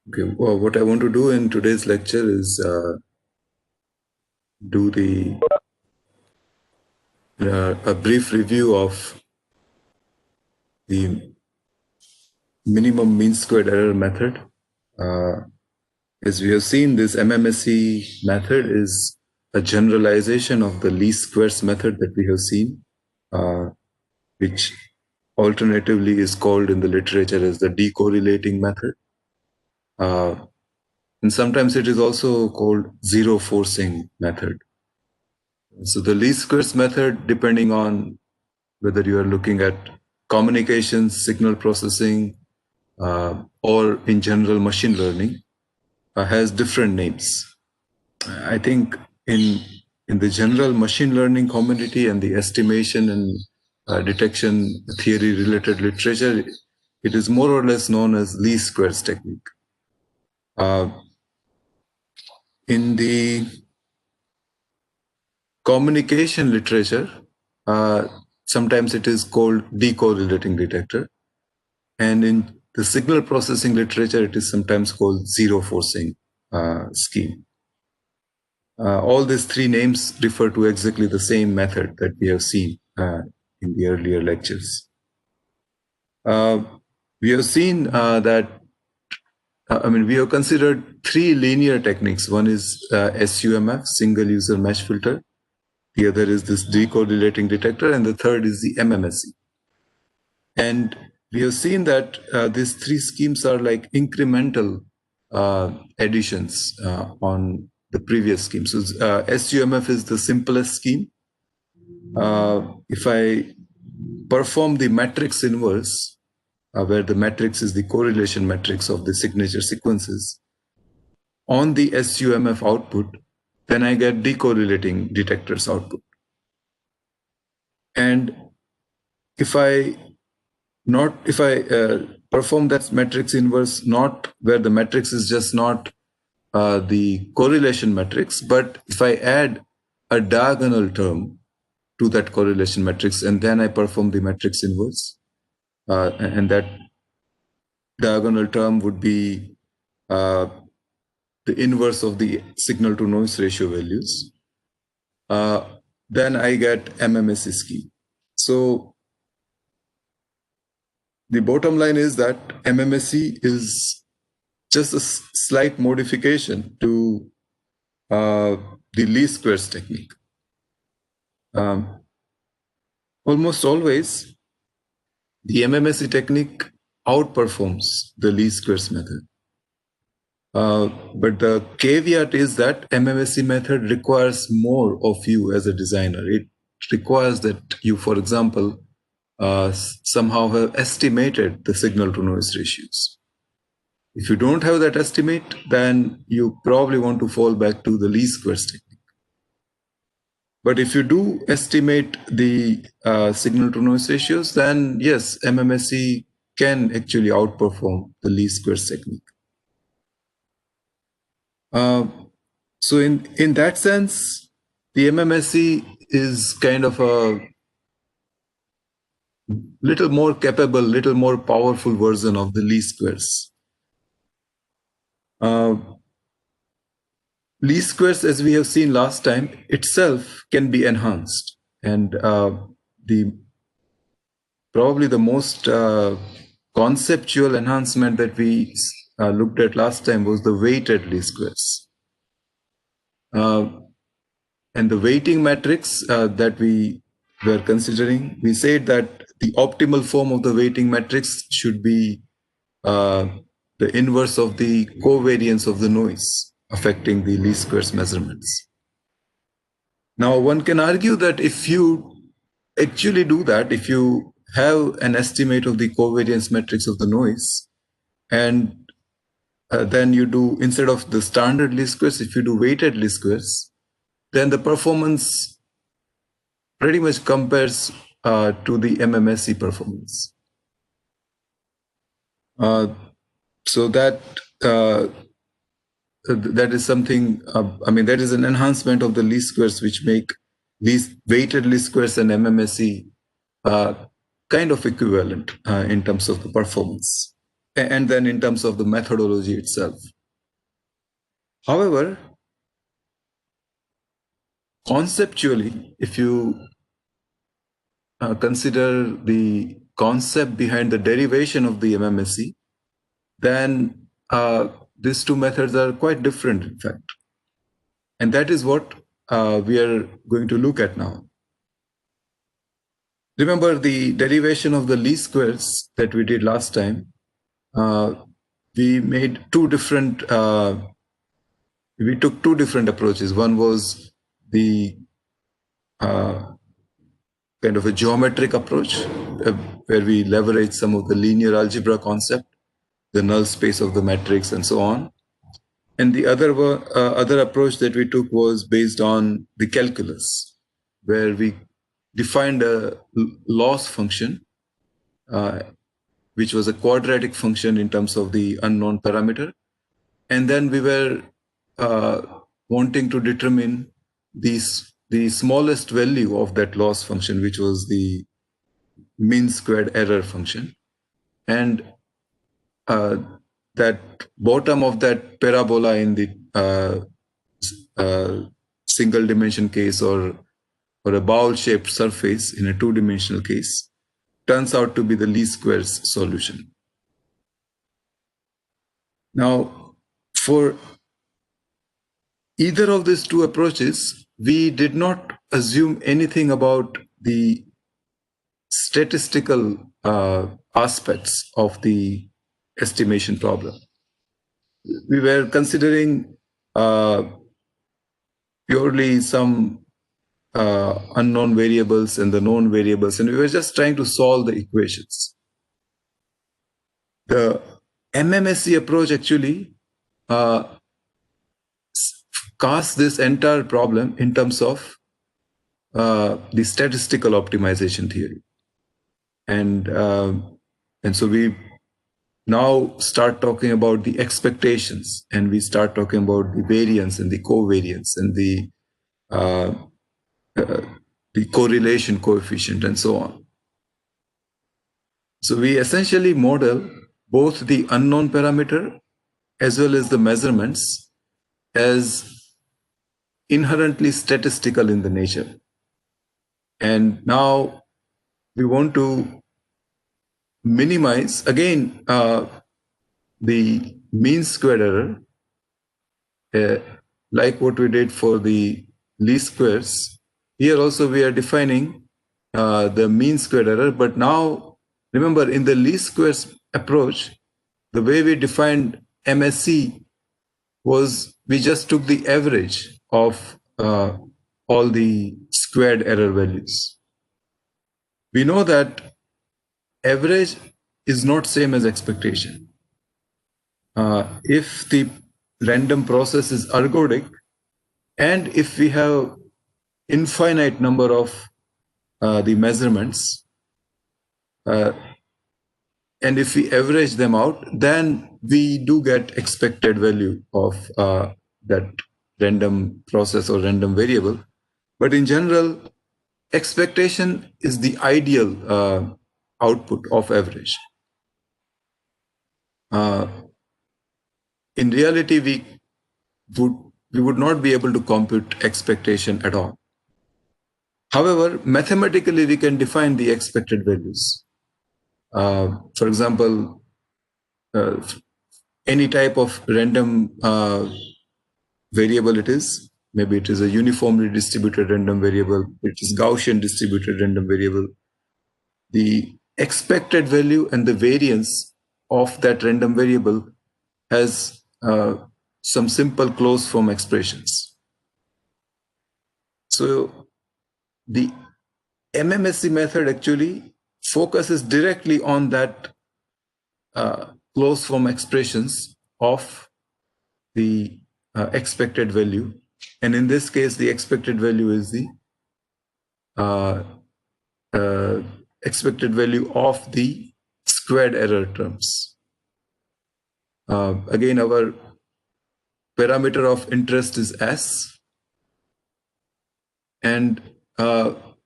Okay, well, what I want to do in today's lecture is do a brief review of the minimum mean squared error method. As we have seen, this MMSE method is a generalization of the least squares method that we have seen, which alternatively is called in the literature as the decorrelating method. And sometimes it is also called zero forcing method. So the least squares method, depending on whether you are looking at communications, signal processing, or in general machine learning, has different names. I think in the general machine learning community and the estimation and detection theory related literature, it is more or less known as least squares technique. In the communication literature, sometimes it is called decorrelating detector. And in the signal processing literature, it is sometimes called zero forcing scheme. All these three names refer to exactly the same method that we have seen in the earlier lectures. We have seen that, we have considered three linear techniques. One is SUMF, single user mesh filter. The other is this decorrelating detector, and the third is the MMSE. And we have seen that these three schemes are like incremental additions on the previous scheme. So SUMF is the simplest scheme. If I perform the matrix inverse, where the matrix is the correlation matrix of the signature sequences, on the SUMF output, then I get decorrelating detectors output. And if I perform that matrix inverse, not where the matrix is just not the correlation matrix, but if I add a diagonal term to that correlation matrix, and then I perform the matrix inverse, and that diagonal term would be the inverse of the signal to noise ratio values, then I get MMSE scheme. So the bottom line is that MMSE is just a slight modification to the least squares technique. Almost always, the MMSE technique outperforms the least squares method. But the caveat is that MMSE method requires more of you as a designer. It requires that you, for example, somehow have estimated the signal to noise ratios. If you don't have that estimate, then you probably want to fall back to the least squares technique. But if you do estimate the signal to noise ratios, then yes, MMSE can actually outperform the least squares technique. So in that sense, the MMSE is kind of a little more capable, little more powerful version of the least squares. Least squares, as we have seen last time, itself can be enhanced. And probably the most conceptual enhancement that we looked at last time was the weighted least squares. And the weighting matrix that we were considering, we said that the optimal form of the weighting matrix should be the inverse of the covariance of the noise affecting the least squares measurements. Now, one can argue that if you actually do that, if you have an estimate of the covariance matrix of the noise, and then you do, instead of the standard least squares, if you do weighted least squares, then the performance pretty much compares to the MMSE performance. So that is something, that is an enhancement of the least squares, which make these weighted least squares and MMSE kind of equivalent in terms of the performance. and then in terms of the methodology itself. However, conceptually, if you consider the concept behind the derivation of the MMSE, then these two methods are quite different, in fact. And that is what we are going to look at now. Remember the derivation of the least squares that we did last time. We made two different, we took two different approaches. One was the kind of a geometric approach where we leverage some of the linear algebra concept, the null space of the matrix and so on. And the other approach that we took was based on the calculus, where we defined a loss function, which was a quadratic function in terms of the unknown parameter. And then we were wanting to determine the smallest value of that loss function, which was the mean squared error function. And that bottom of that parabola in the single dimension case or a bowl-shaped surface in a two-dimensional case turns out to be the least squares solution. Now, for either of these two approaches, we did not assume anything about the statistical aspects of the estimation problem. We were considering purely some unknown variables and the known variables, and we were just trying to solve the equations. The MMSE approach actually casts this entire problem in terms of the statistical optimization theory. And so we now start talking about the expectations, and we start talking about the variance and the covariance and the correlation coefficient and so on. So we essentially model both the unknown parameter as well as the measurements as inherently statistical in the nature. And now we want to minimize, again, the mean squared error, like what we did for the least squares. Here also we are defining the mean squared error, but now remember in the least squares approach, the way we defined MSE was we just took the average of all the squared error values. We know that average is not same as expectation. If the random process is ergodic, and if we have infinite number of the measurements, and if we average them out, then we do get expected value of that random process or random variable. But in general, expectation is the ideal output of average. In reality, we would not be able to compute expectation at all. However, mathematically, we can define the expected values. For example, any type of random variable it is, maybe it is a uniformly distributed random variable, it is Gaussian distributed random variable. The expected value and the variance of that random variable has some simple closed form expressions. So the MMSE method actually focuses directly on that closed form expressions of the expected value. And in this case, the expected value is the expected value of the squared error terms. Again, our parameter of interest is S. And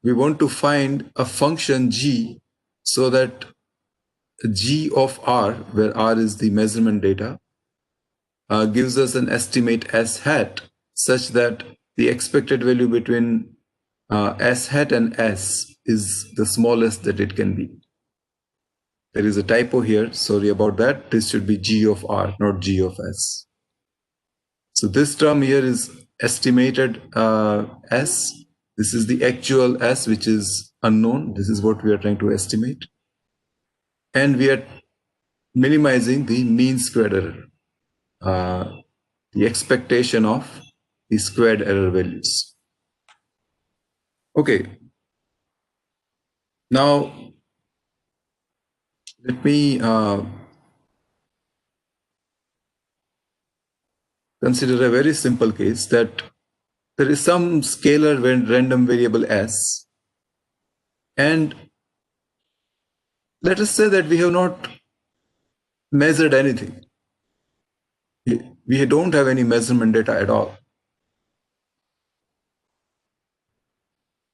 we want to find a function G so that G of R, where R is the measurement data, gives us an estimate S hat such that the expected value between S hat and S is the smallest that it can be. There is a typo here. Sorry about that. This should be G of R, not G of S. So this term here is estimated S. This is the actual S, which is unknown. This is what we are trying to estimate. And we are minimizing the mean squared error, the expectation of the squared error values. Okay. Now, let me consider a very simple case that there is some scalar random variable S, and let us say that we have not measured anything. We don't have any measurement data at all.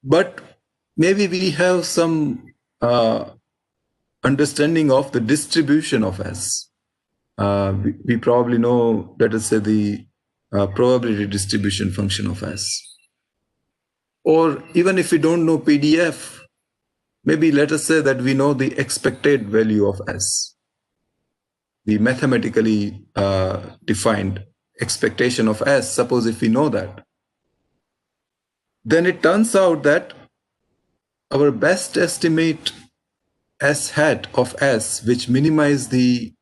But maybe we have some understanding of the distribution of S. We probably know, let us say, the probability distribution function of S. Or even if we don't know PDF, maybe let us say that we know the expected value of S, the mathematically defined expectation of S. Suppose if we know that, then it turns out that our best estimate S hat of S, which minimize the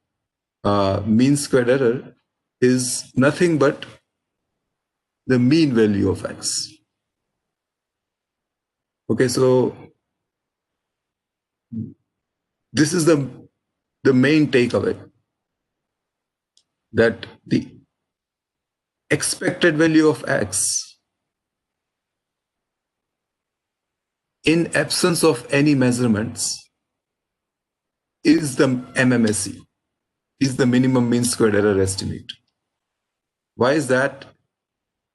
mean squared error, is nothing but the mean value of X. Okay, so this is the main takeaway, that the expected value of X in absence of any measurements is the MMSE, is the minimum mean squared error estimate. Why is that?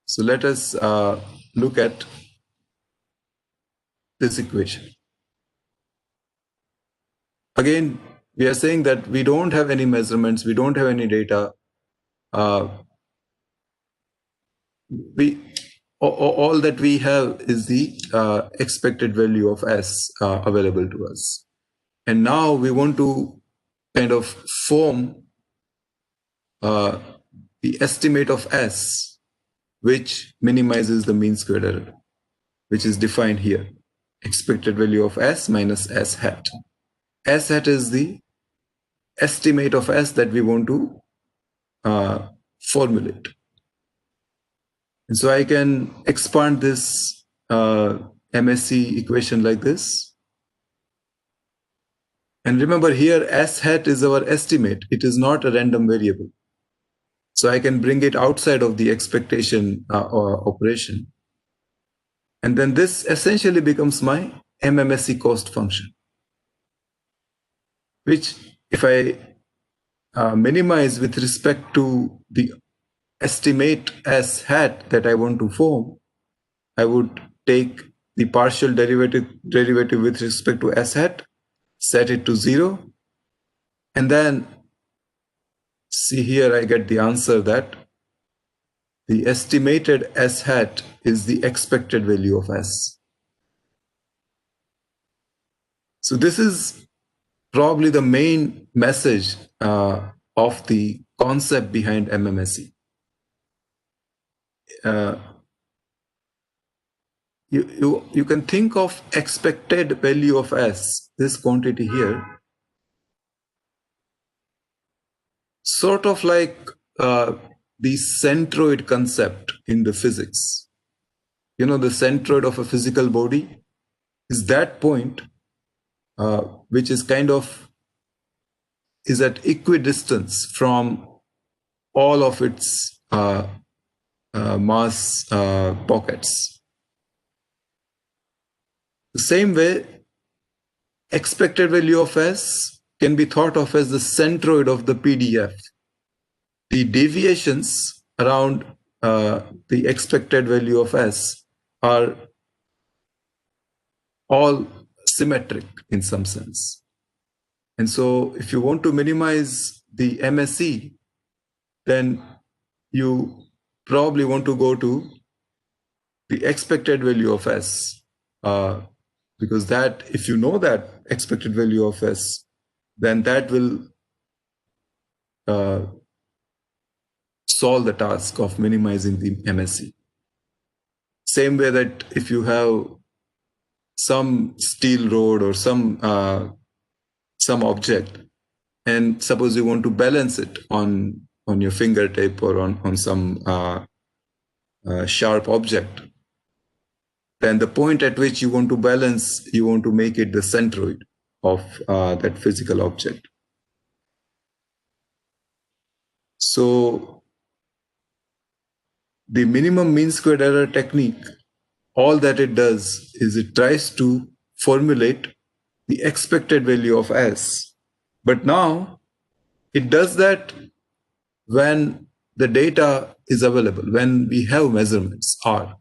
So let us look at this equation. Again, we are saying that we don't have any measurements, we don't have any data. All that we have is the expected value of S available to us. And now we want to kind of form the estimate of S, which minimizes the mean squared error, which is defined here. Expected value of S minus S hat. S hat is the estimate of S that we want to formulate. And so I can expand this MSE equation like this. And remember here, S hat is our estimate. It is not a random variable. So I can bring it outside of the expectation operation. And then this essentially becomes my MMSE cost function, which if I minimize with respect to the estimate S hat that I want to form, I would take the partial derivative with respect to S hat, set it to 0, and then see here I get the answer that the estimated S hat is the expected value of S. So this is probably the main message of the concept behind MMSE. You can think of expected value of S, this quantity here, sort of like the centroid concept in the physics. You know, the centroid of a physical body is that point which is kind of is at equidistance from all of its mass pockets. The same way, expected value of S can be thought of as the centroid of the PDF. The deviations around the expected value of S are all symmetric in some sense. And so if you want to minimize the MSE, then you probably want to go to the expected value of S, because that, if you know that expected value of S, then that will solve the task of minimizing the MSE. Same way that if you have some steel rod or some object, and suppose you want to balance it on your fingertip or on some sharp object, then the point at which you want to balance, you want to make it the centroid of that physical object. So the minimum mean squared error technique, all that it does is it tries to formulate the expected value of S. But now it does that when the data is available, when we have measurements R.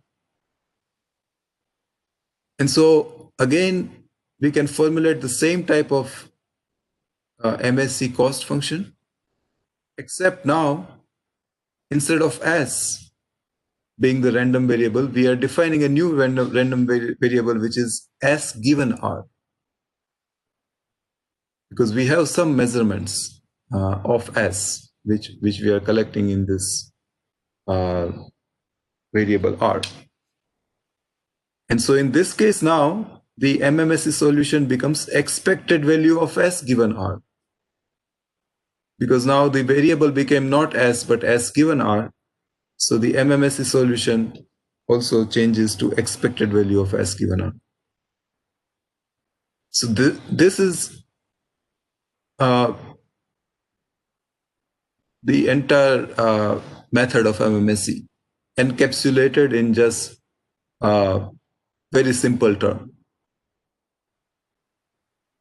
And so again, we can formulate the same type of MSE cost function, except now instead of S being the random variable, we are defining a new random variable, which is S given R. Because we have some measurements of S, which we are collecting in this variable R. And so in this case now, the MMSE solution becomes expected value of S given R. Because now the variable became not S, but S given R. So the MMSE solution also changes to expected value of S given R. So this is the entire method of MMSE encapsulated in just very simple term.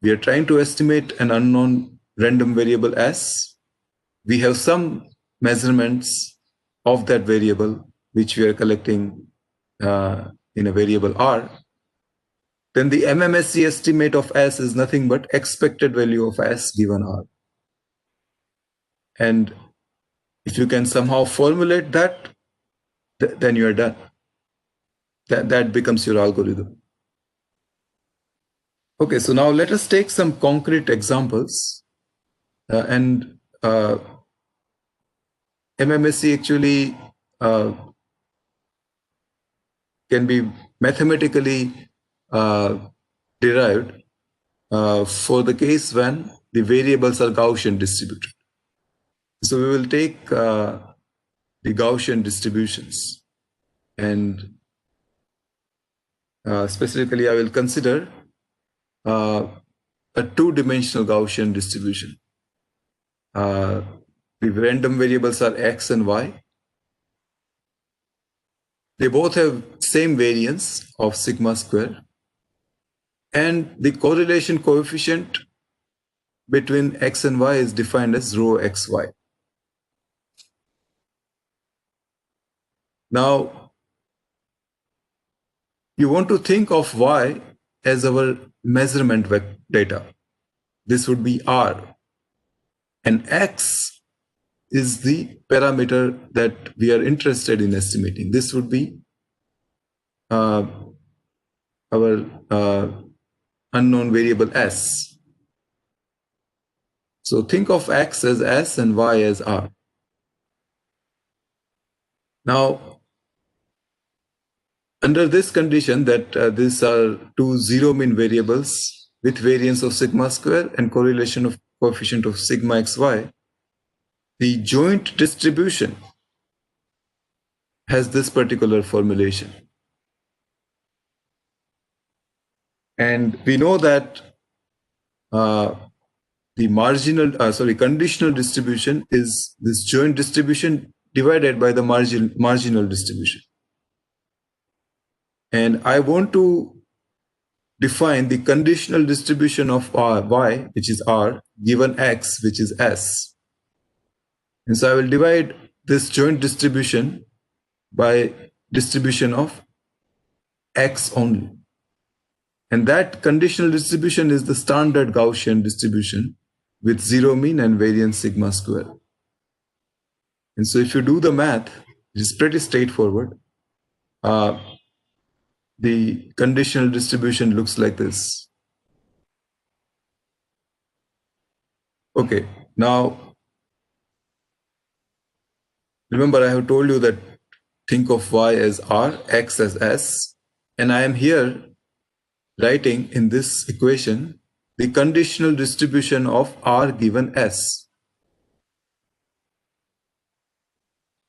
We are trying to estimate an unknown random variable S. We have some measurements of that variable, which we are collecting in a variable R. Then the MMSE estimate of S is nothing but expected value of S given R. And if you can somehow formulate that, then you are done. That becomes your algorithm. Okay, so now let us take some concrete examples. MMSE actually can be mathematically derived for the case when the variables are Gaussian distributed. So we will take the Gaussian distributions, and specifically I will consider a two-dimensional Gaussian distribution. The random variables are X and Y. They both have same variance of sigma square, and the correlation coefficient between X and Y is defined as rho xy. Now, you want to think of Y as our measurement data. This would be R. And X is the parameter that we are interested in estimating. This would be our unknown variable S. So think of X as S and Y as R. Now, under this condition that these are two zero mean variables with variance of sigma square and correlation of coefficient of sigma xy, the joint distribution has this particular formulation. And we know that the conditional distribution is this joint distribution divided by the marginal distribution. And I want to define the conditional distribution of Y, which is R, given X, which is S. And so I will divide this joint distribution by distribution of X only. And that conditional distribution is the standard Gaussian distribution with zero mean and variance sigma square. And so if you do the math, it's pretty straightforward. The conditional distribution looks like this. Okay, now remember I have told you that think of y as r, x as s, and I am here writing in this equation the conditional distribution of r given s.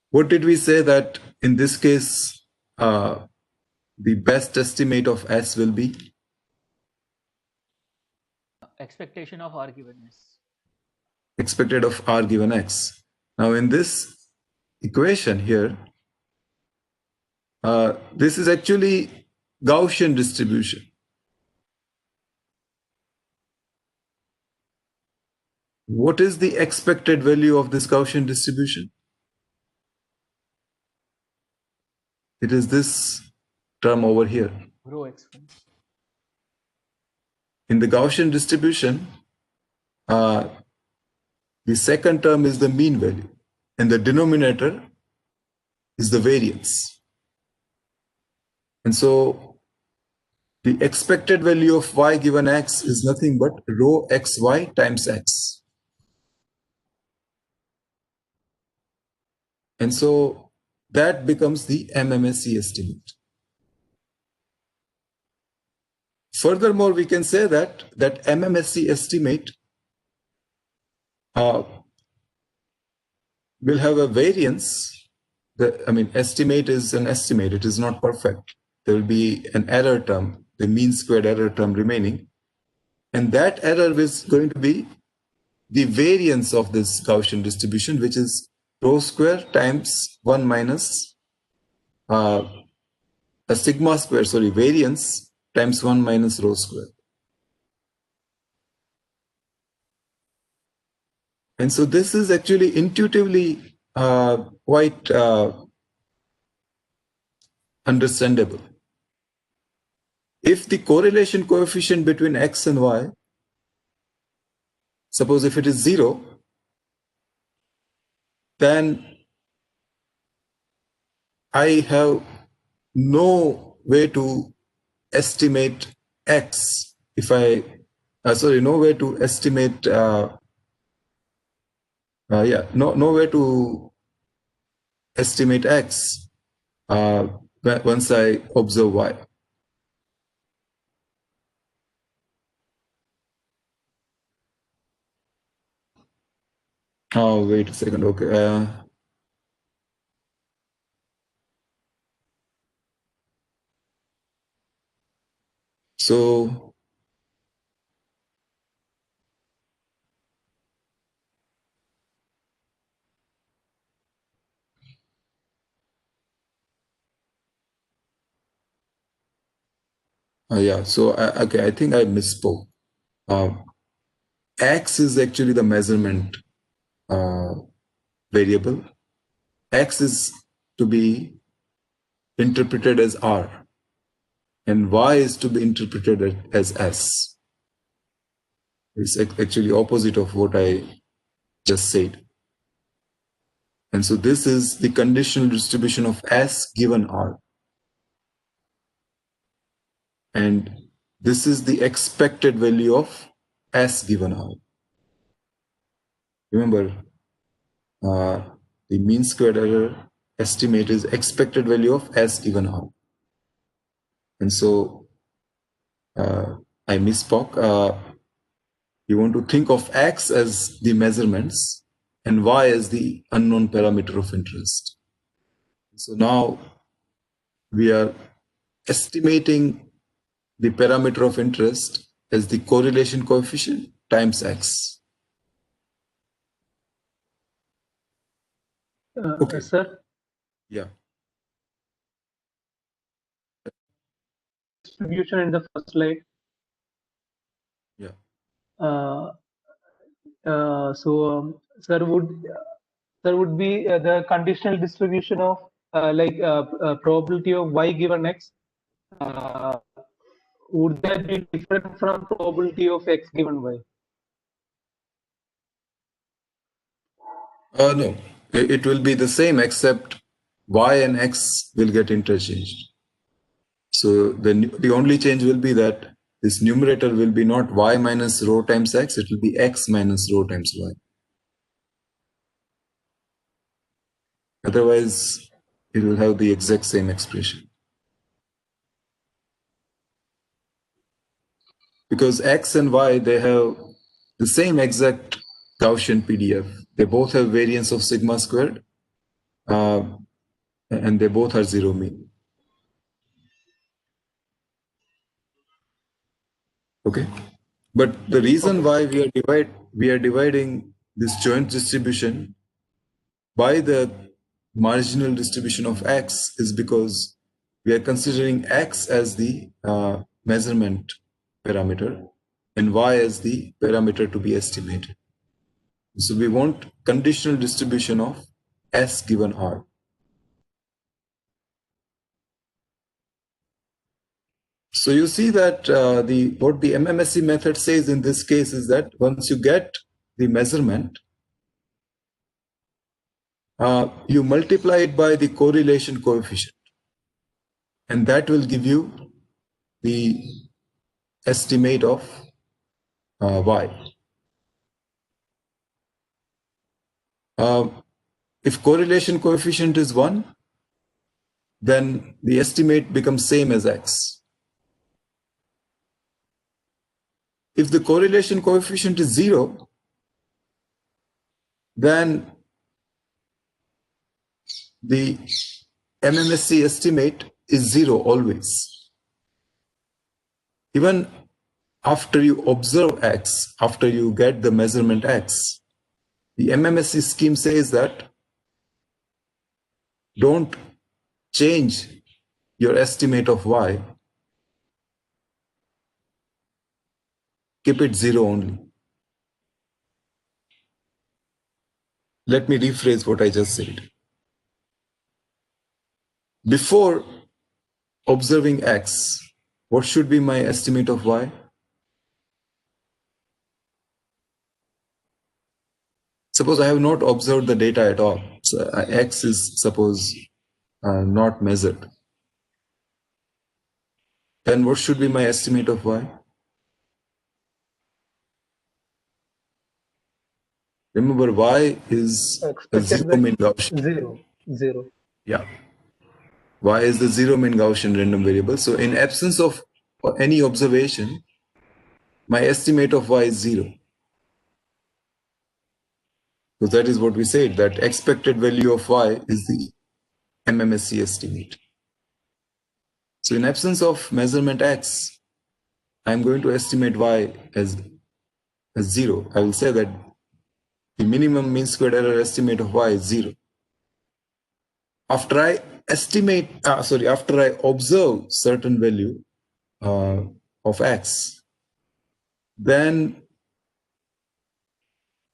What did we say that in this case the best estimate of s will be? Expectation of r given s. Expected of r given x. Now in this equation here, this is actually Gaussian distribution. What is the expected value of this Gaussian distribution? It is this term over here. Rho x1. In the Gaussian distribution, the second term is the mean value, and the denominator is the variance. And so the expected value of y given x is nothing but rho xy times x. And so that becomes the MMSE estimate. Furthermore, we can say that MMSE estimate will have a variance. Estimate is an estimate. It is not perfect. There will be an error term, the mean squared error term remaining. And that error is going to be the variance of this Gaussian distribution, which is rho square times 1 minus a sigma square, variance times 1 minus rho square. And so this is actually intuitively quite understandable. If the correlation coefficient between x and y, suppose if it is 0, then I have no way to estimate x. If I, no way to estimate, no way to estimate x once I observe y. Oh, wait a second. Okay. So okay, I think I misspoke. X is actually the measurement variable. X is to be interpreted as R, and Y is to be interpreted as S. It's actually opposite of what I just said. And so this is the conditional distribution of S given R. And this is the expected value of S given R. Remember, the mean squared error estimate is expected value of S given R. And so I misspoke. You want to think of X as the measurements and Y as the unknown parameter of interest. So now we are estimating the parameter of interest as the correlation coefficient times X. Okay. Sir? Yeah. Distribution in the first slide. Yeah. Sir would be the conditional distribution of probability of y given x. Would that be different from probability of x given y? No, it will be the same except y and x will get interchanged. So the only change will be that this numerator will be not y minus rho times x, it will be x minus rho times y. Otherwise, it will have the exact same expression. Because x and y, they have the same exact Gaussian PDF. They both have variance of sigma squared, and they both are zero mean. Okay, but the reason why we are dividing this joint distribution by the marginal distribution of x is because we are considering x as the measurement parameter and y as the parameter to be estimated. So we want conditional distribution of S given R. So you see that what the MMSE method says in this case is that once you get the measurement, you multiply it by the correlation coefficient, and that will give you the estimate of Y. If correlation coefficient is 1, then the estimate becomes same as X. If the correlation coefficient is 0, then the MMSE estimate is 0 always. Even after you observe X, after you get the measurement X, the MMSE scheme says that don't change your estimate of Y, keep it 0 only. Let me rephrase what I just said. Before observing X, what should be my estimate of Y? Suppose I have not observed the data at all. So X is, suppose, not measured. Then what should be my estimate of Y? Remember, Y is a zero mean Gaussian. Zero. Yeah. Y is the zero mean Gaussian random variable. So in absence of any observation, my estimate of Y is 0. So that is what we said, that expected value of Y is the MMSE estimate. So in absence of measurement X, I'm going to estimate Y as 0. I will say that the minimum mean squared error estimate of Y is 0. After I after I observe certain value of X, then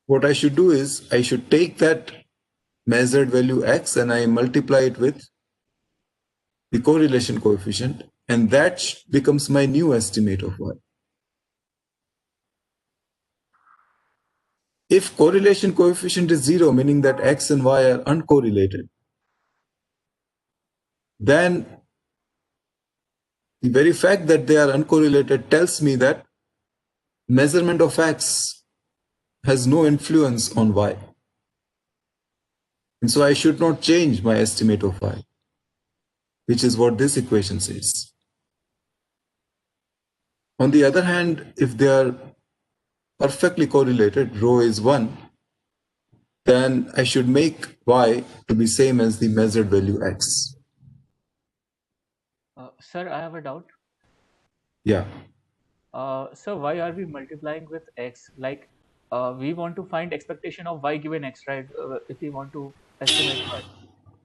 what I should do is I should take that measured value X and I multiply it with the correlation coefficient, and that becomes my new estimate of Y. If correlation coefficient is 0, meaning that X and Y are uncorrelated, then the very fact that they are uncorrelated tells me that measurement of X has no influence on Y. And so I should not change my estimate of Y, which is what this equation says. On the other hand, if they are perfectly correlated, rho is 1, then I should make Y to be same as the measured value X. Sir, I have a doubt. Yeah. So why are we multiplying with x? Like, we want to find expectation of y given x, right? If we want to estimate y.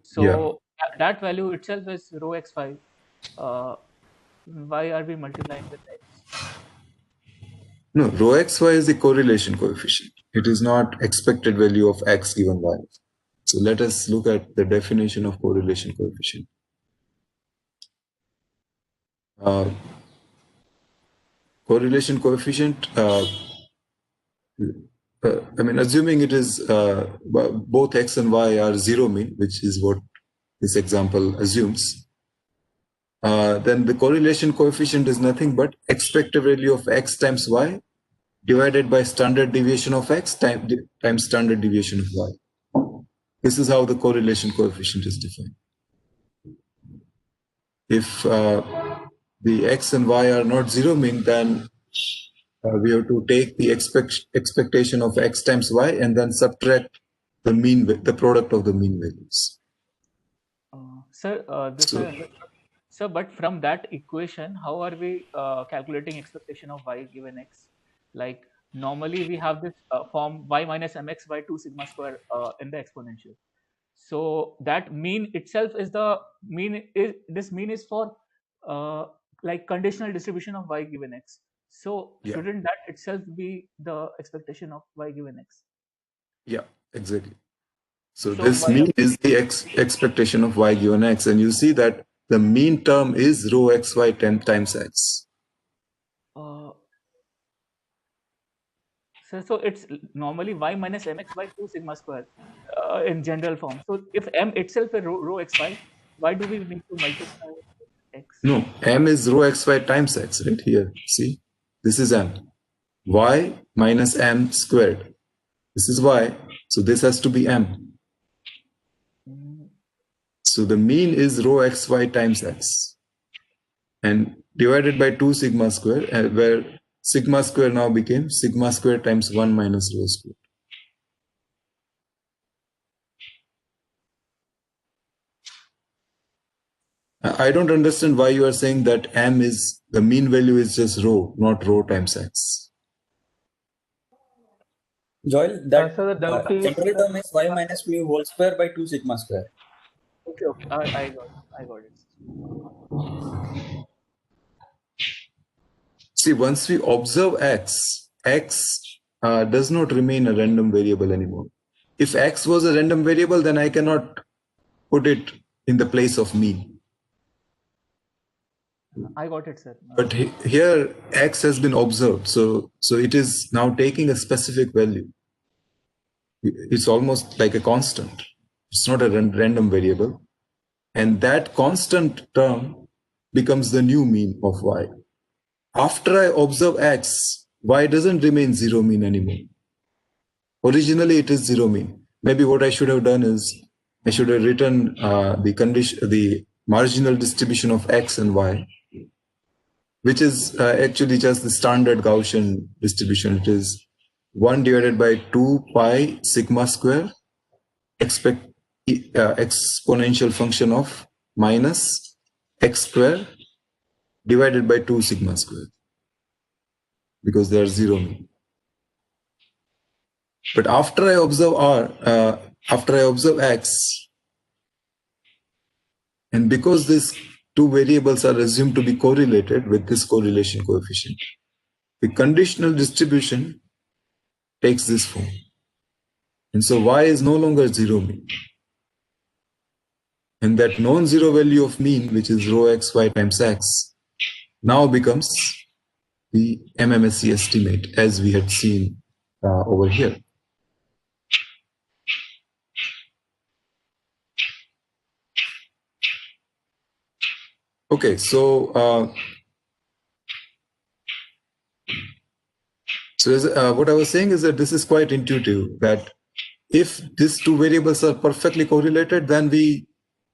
So Yeah. that value itself is rho x5. Why are we multiplying with x? No, rho xy is the correlation coefficient. It is not expected value of X given Y. So let us look at the definition of correlation coefficient. Correlation coefficient, I mean, assuming it is both x and y are zero mean, which is what this example assumes, then the correlation coefficient is nothing but expected value of x times y divided by standard deviation of x times standard deviation of y. This is how the correlation coefficient is defined. If the x and y are not zero mean, then we have to take the expectation of x times y and then subtract the product of the mean values. Sir, this I understood. Sir, but from that equation, how are we calculating expectation of y given x? Like normally we have this form y minus mx by 2 sigma square in the exponential. So that mean itself is the mean. This mean is for like conditional distribution of y given x. So Yeah. shouldn't that itself be the expectation of y given x? Yeah, exactly. So So this why mean is the expectation of y given x, and you see that the mean term is rho xy times x. So it's normally y minus mx by 2 sigma square in general form. So if m itself is rho xy, why do we need to multiply with x? No, m is rho xy times x, right here. See, this is m. Y minus m squared. This is y, so this has to be m. So the mean is rho xy times x, and divided by 2 sigma square, where sigma square now became sigma square times 1 minus rho square. I don't understand why you are saying that m is, the mean value is just rho, not rho times x. Joel, that So the doubt is general term is y minus mu whole square by 2 sigma square. Okay, I got it. See, once we observe x, x does not remain a random variable anymore. If x was a random variable, then I cannot put it in the place of mean. I got it, sir. But here x has been observed, so it is now taking a specific value. It's almost like a constant. It's not a random variable, and that constant term becomes the new mean of y. After I observe x, y doesn't remain zero mean anymore. Originally, it is zero mean. Maybe what I should have done is I should have written the marginal distribution of x and y, which is actually just the standard Gaussian distribution. It is 1 divided by 2 pi sigma square exponential function of minus x square divided by 2 sigma square, because they are zero mean. But after I observe x, and because these two variables are assumed to be correlated with this correlation coefficient, the conditional distribution takes this form. And so y is no longer zero mean. And that non-zero value of mean, which is rho xy times x, now becomes the MMSE estimate, as we had seen over here. Okay, so what I was saying is that this is quite intuitive, that if these two variables are perfectly correlated, then we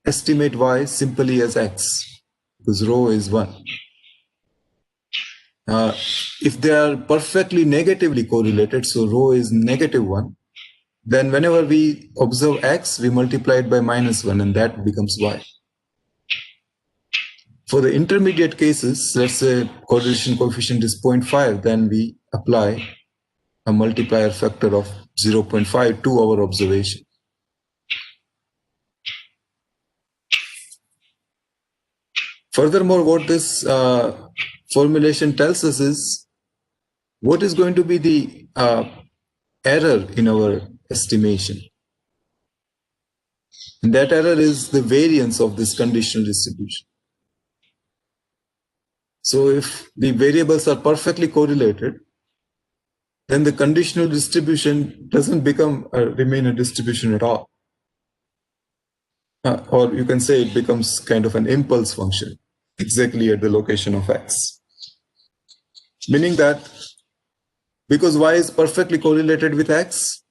estimate y simply as x, because rho is 1. If they are perfectly negatively correlated, so rho is -1, then whenever we observe x, we multiply it by -1, and that becomes y. For the intermediate cases, let's say correlation coefficient is 0.5, then we apply a multiplier factor of 0.5 to our observation. Furthermore, what this formulation tells us is what is going to be the error in our estimation. And that error is the variance of this conditional distribution. So if the variables are perfectly correlated, then the conditional distribution doesn't remain a distribution at all. Or you can say it becomes kind of an impulse function exactly at the location of x. Meaning that because y is perfectly correlated with x,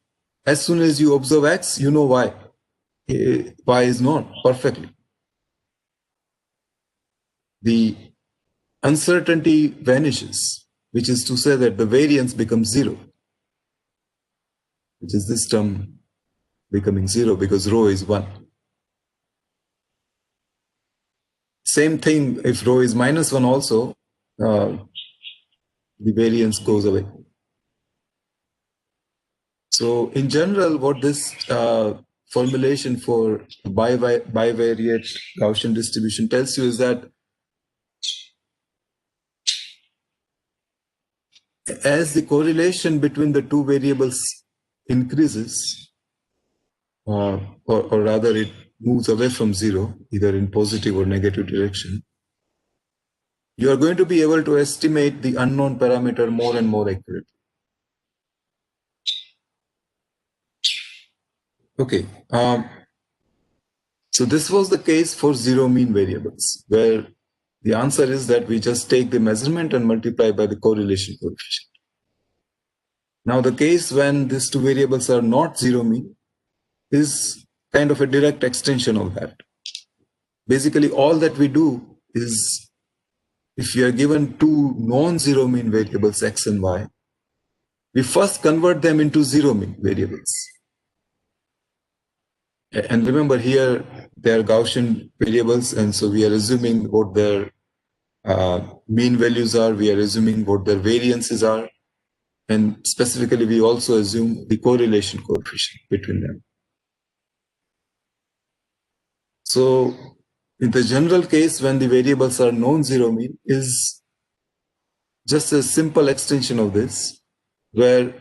as soon as you observe x, you know y. Y is not perfectly. The uncertainty vanishes, which is to say that the variance becomes 0, which is this term becoming 0 because rho is 1. Same thing if rho is -1 also, the variance goes away. So in general, what this formulation for bivariate Gaussian distribution tells you is that as the correlation between the two variables increases, or rather it moves away from 0, either in positive or negative direction, you are going to be able to estimate the unknown parameter more and more accurately. Okay, so this was the case for zero mean variables, where the answer is that we just take the measurement and multiply by the correlation coefficient. Now the case when these two variables are not zero mean is kind of a direct extension of that. Basically, all that we do is, if you are given two non-zero mean variables x and y, we first convert them into zero mean variables. And remember here, they are Gaussian variables, and so we are assuming what their mean values are, we are assuming what their variances are, and specifically we also assume the correlation coefficient between them. So in the general case, when the variables are non-zero mean, is just a simple extension of this, where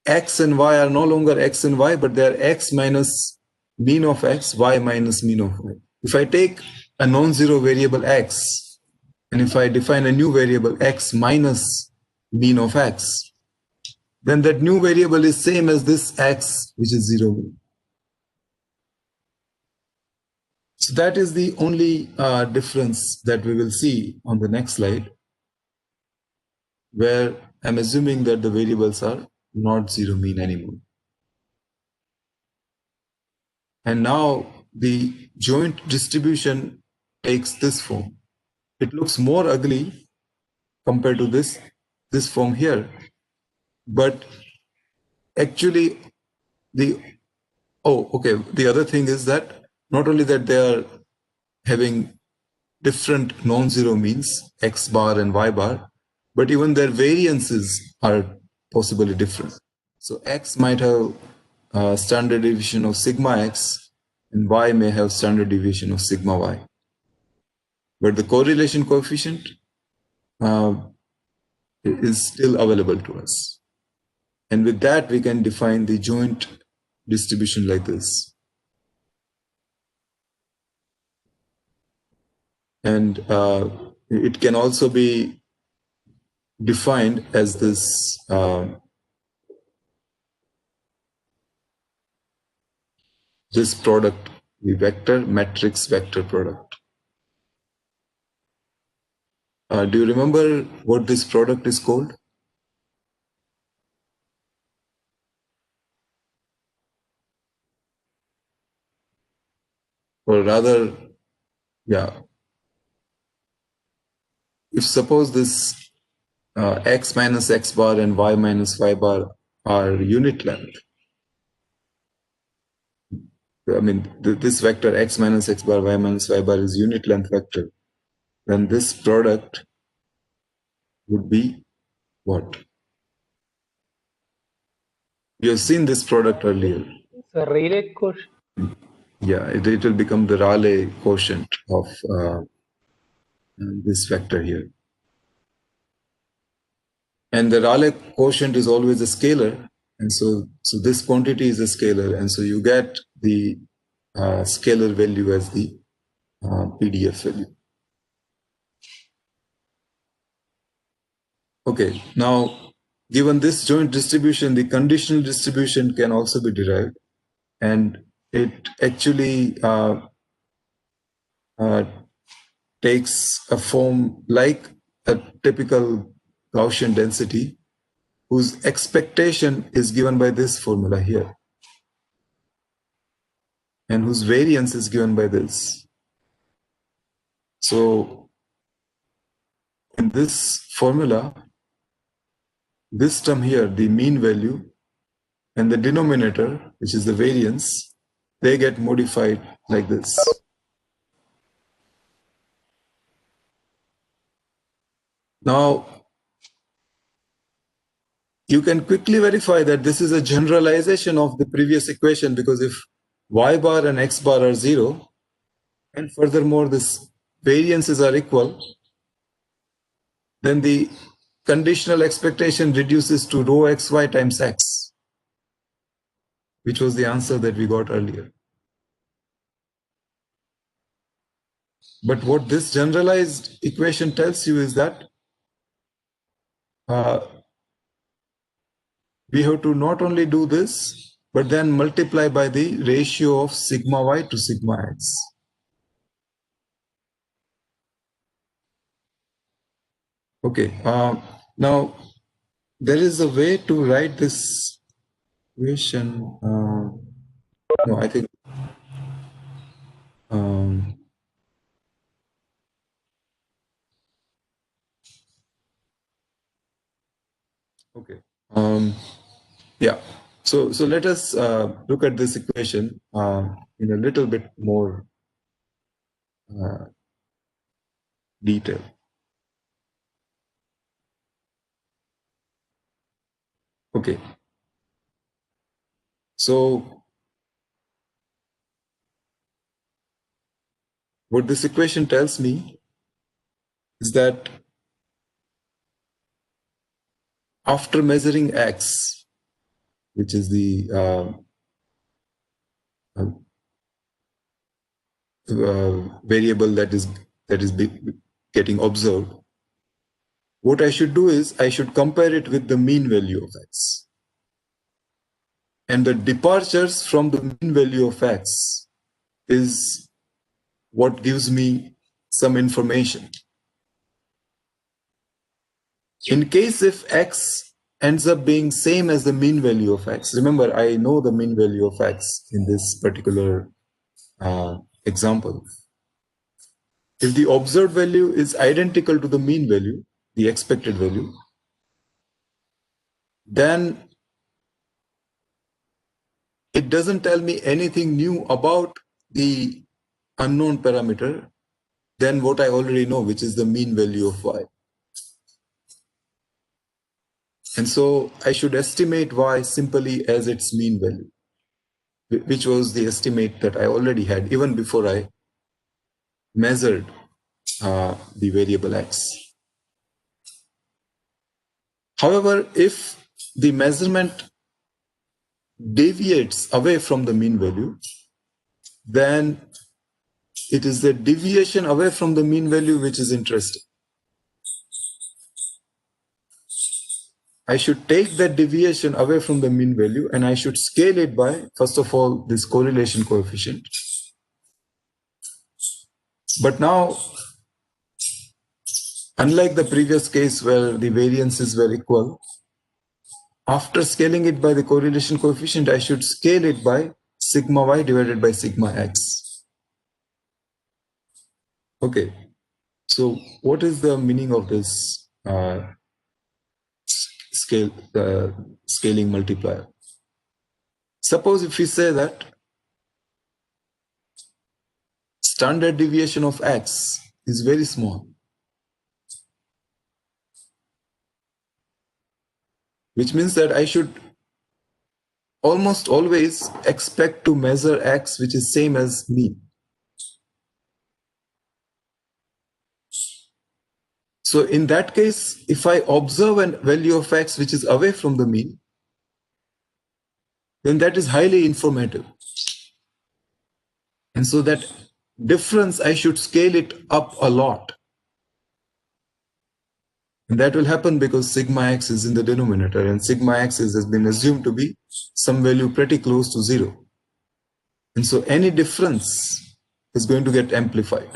x and y are no longer x and y, but they are x minus mean of x, y minus mean of y. If I take a non-zero variable x, and if I define a new variable x minus mean of x, then that new variable is same as this x, which is zero mean. So that is the only difference that we will see on the next slide, where I'm assuming that the variables are not zero mean anymore. And now the joint distribution takes this form. It looks more ugly compared to this form here. But actually the other thing is that not only that they are having different non-zero means, x bar and y bar, but even their variances are possibly different. So x might have standard deviation of sigma x, and y may have standard deviation of sigma y. But the correlation coefficient is still available to us. And with that, we can define the joint distribution like this. And it can also be defined as this this product, the vector matrix vector product. Do you remember what this product is called? Or rather, yeah, if suppose this x minus x bar and y minus y bar are unit length, I mean, this vector x minus x bar, y minus y bar is unit length vector, then this product would be what? You have seen this product earlier. So Rayleigh quotient. Yeah, it will become the Rayleigh quotient of this vector here. And the Rayleigh quotient is always a scalar, and so this quantity is a scalar, and so you get the scalar value as the PDF value. Okay, now given this joint distribution, the conditional distribution can also be derived, and it actually takes a form like a typical Gaussian density, whose expectation is given by this formula here, and whose variance is given by this. So in this formula, this term here, the mean value, and the denominator, which is the variance, they get modified like this. Now, you can quickly verify that this is a generalization of the previous equation, because if y bar and x bar are 0, and furthermore this variances are equal, then the conditional expectation reduces to rho xy times x, which was the answer that we got earlier. But what this generalized equation tells you is that we have to not only do this, but then multiply by the ratio of sigma y to sigma x. Okay, now there is a way to write this equation. No, I think okay. Yeah. So let us look at this equation in a little bit more detail. Okay. So what this equation tells me is that after measuring x, which is the variable that is getting observed, what I should do is I should compare it with the mean value of x. And the departures from the mean value of x is what gives me some information. In case if x ends up being same as the mean value of x, remember I know the mean value of x in this particular example. If the observed value is identical to the mean value, the expected value, then it doesn't tell me anything new about the unknown parameter than what I already know, which is the mean value of y. And so I should estimate y simply as its mean value, which was the estimate that I already had even before I measured the variable x. However, if the measurement deviates away from the mean value, then it is the deviation away from the mean value which is interesting. I should take that deviation away from the mean value and I should scale it by, first of all, this correlation coefficient. But now, unlike the previous case where the variances were equal, after scaling it by the correlation coefficient, I should scale it by sigma y divided by sigma x. Okay, so what is the meaning of this scaling multiplier? Suppose if we say that standard deviation of x is very small, which means that I should almost always expect to measure x which is same as mean. So in that case, if I observe a value of x which is away from the mean, then that is highly informative. And so that difference, I should scale it up a lot. And that will happen because sigma x is in the denominator, and sigma x has been assumed to be some value pretty close to 0. And so any difference is going to get amplified.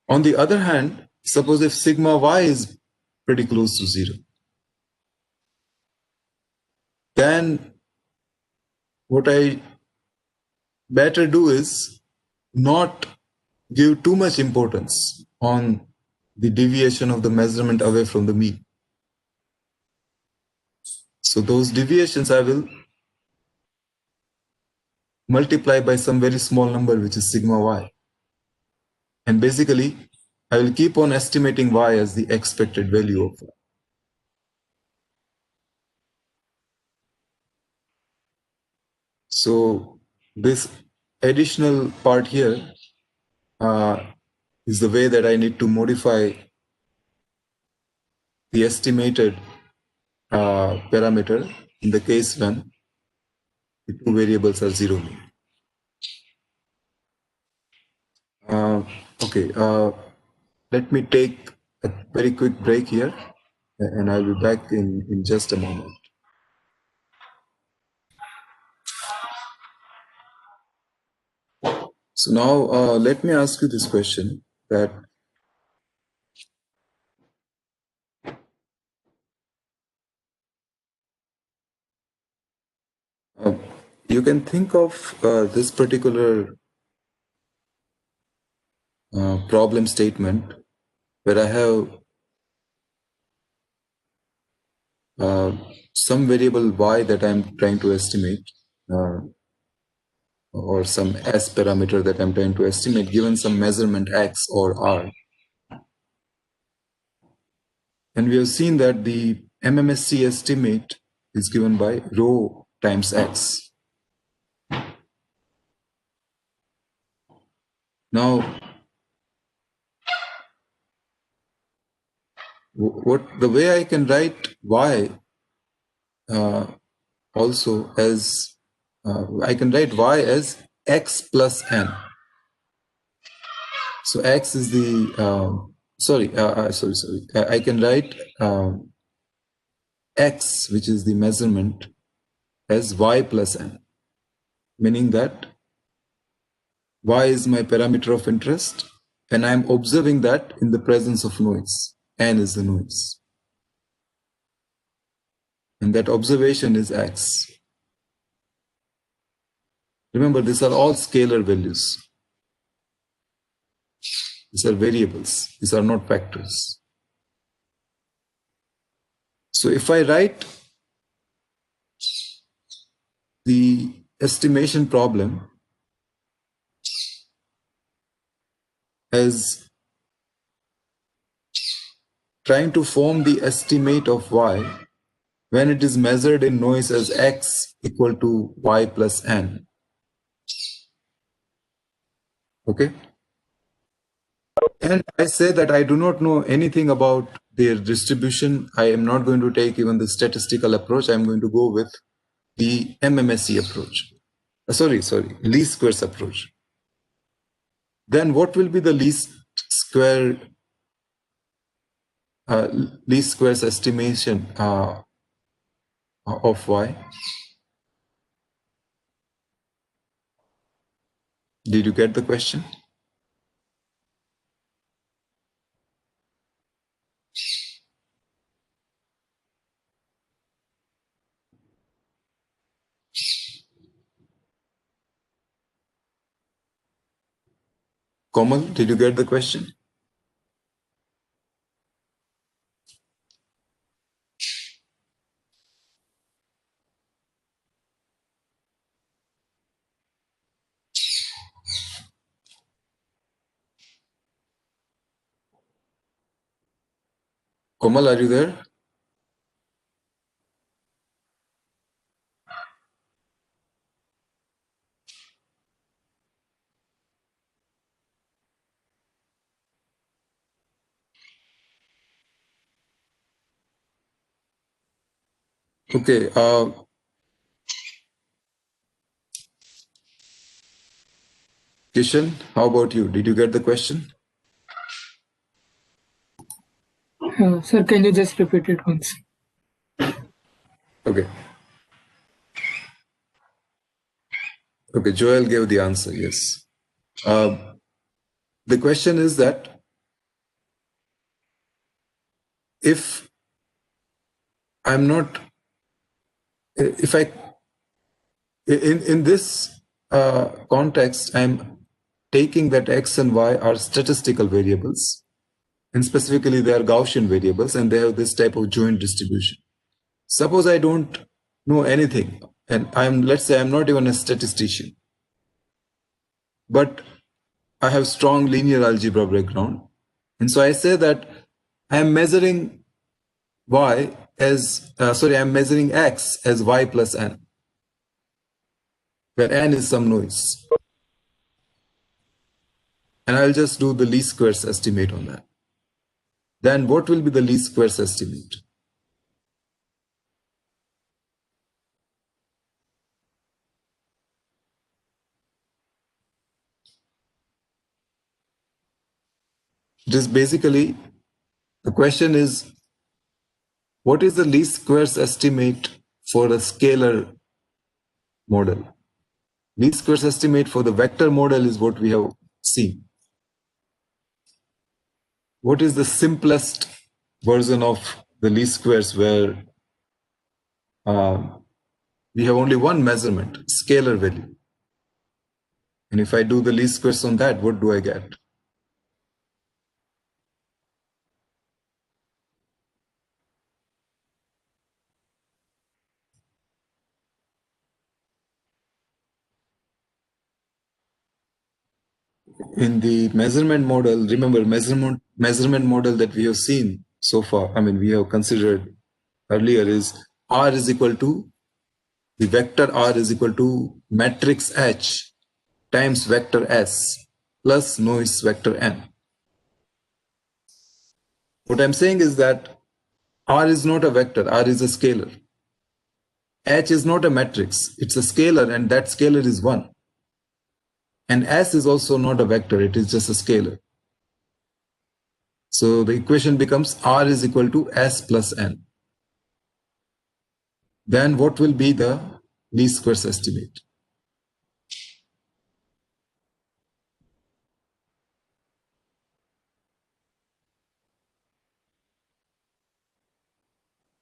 On the other hand, suppose if sigma y is pretty close to 0, then what I better do is not give too much importance on the deviation of the measurement away from the mean. So those deviations I will multiply by some very small number, which is sigma y. And basically, I will keep on estimating y as the expected value of y. So this additional part here is the way that I need to modify the estimated parameter in the case when the two variables are 0 mean. Okay, let me take a very quick break here, and I'll be back in just a moment. So now let me ask you this question, that you can think of this particular problem statement where I have some variable y that I'm trying to estimate, or some s parameter that I'm trying to estimate given some measurement x or r. And we have seen that the MMSE estimate is given by rho times x. Now, the way I can write y also as I can write y as x plus n. So x is the sorry. I can write x, which is the measurement, as y plus n, meaning that y is my parameter of interest, and I'm observing that in the presence of noise. N is the noise, and that observation is x. Remember, these are all scalar values. These are variables. These are not factors. So if I write the estimation problem as trying to form the estimate of y when it is measured in noise as x equal to y plus n. Okay? And I say that I do not know anything about their distribution. I am not going to take even the statistical approach. I'm going to go with the MMSE approach. Least squares approach. Then what will be the least squares estimation of y? Did you get the question? Komal, did you get the question? Komal, are you there? Okay. Kishan, how about you? Did you get the question? Sir, can you just repeat it once? Okay. Okay, Joel gave the answer, yes. The question is that if I'm not, if I, in this context, I'm taking that X and Y are statistical variables, and specifically they are Gaussian variables, and they have this type of joint distribution. Suppose I don't know anything, and let's say I'm not even a statistician, but I have strong linear algebra background. And so I say that I'm measuring I'm measuring X as Y plus N, where N is some noise. And I'll just do the least squares estimate on that. Then what will be the least squares estimate? It is basically, the question is, what is the least squares estimate for a scalar model? Least squares estimate for the vector model is what we have seen. What is the simplest version of the least squares where we have only one measurement, scalar value? And if I do the least squares on that, what do I get? In the measurement model, remember measurement model that we have seen so far, we have considered earlier, is R is equal to, the vector R is equal to matrix H times vector S plus noise vector N. What I'm saying is that R is not a vector, R is a scalar. H is not a matrix, it's a scalar, and that scalar is 1. And S is also not a vector, it is just a scalar. So the equation becomes R is equal to S plus N. Then what will be the least squares estimate?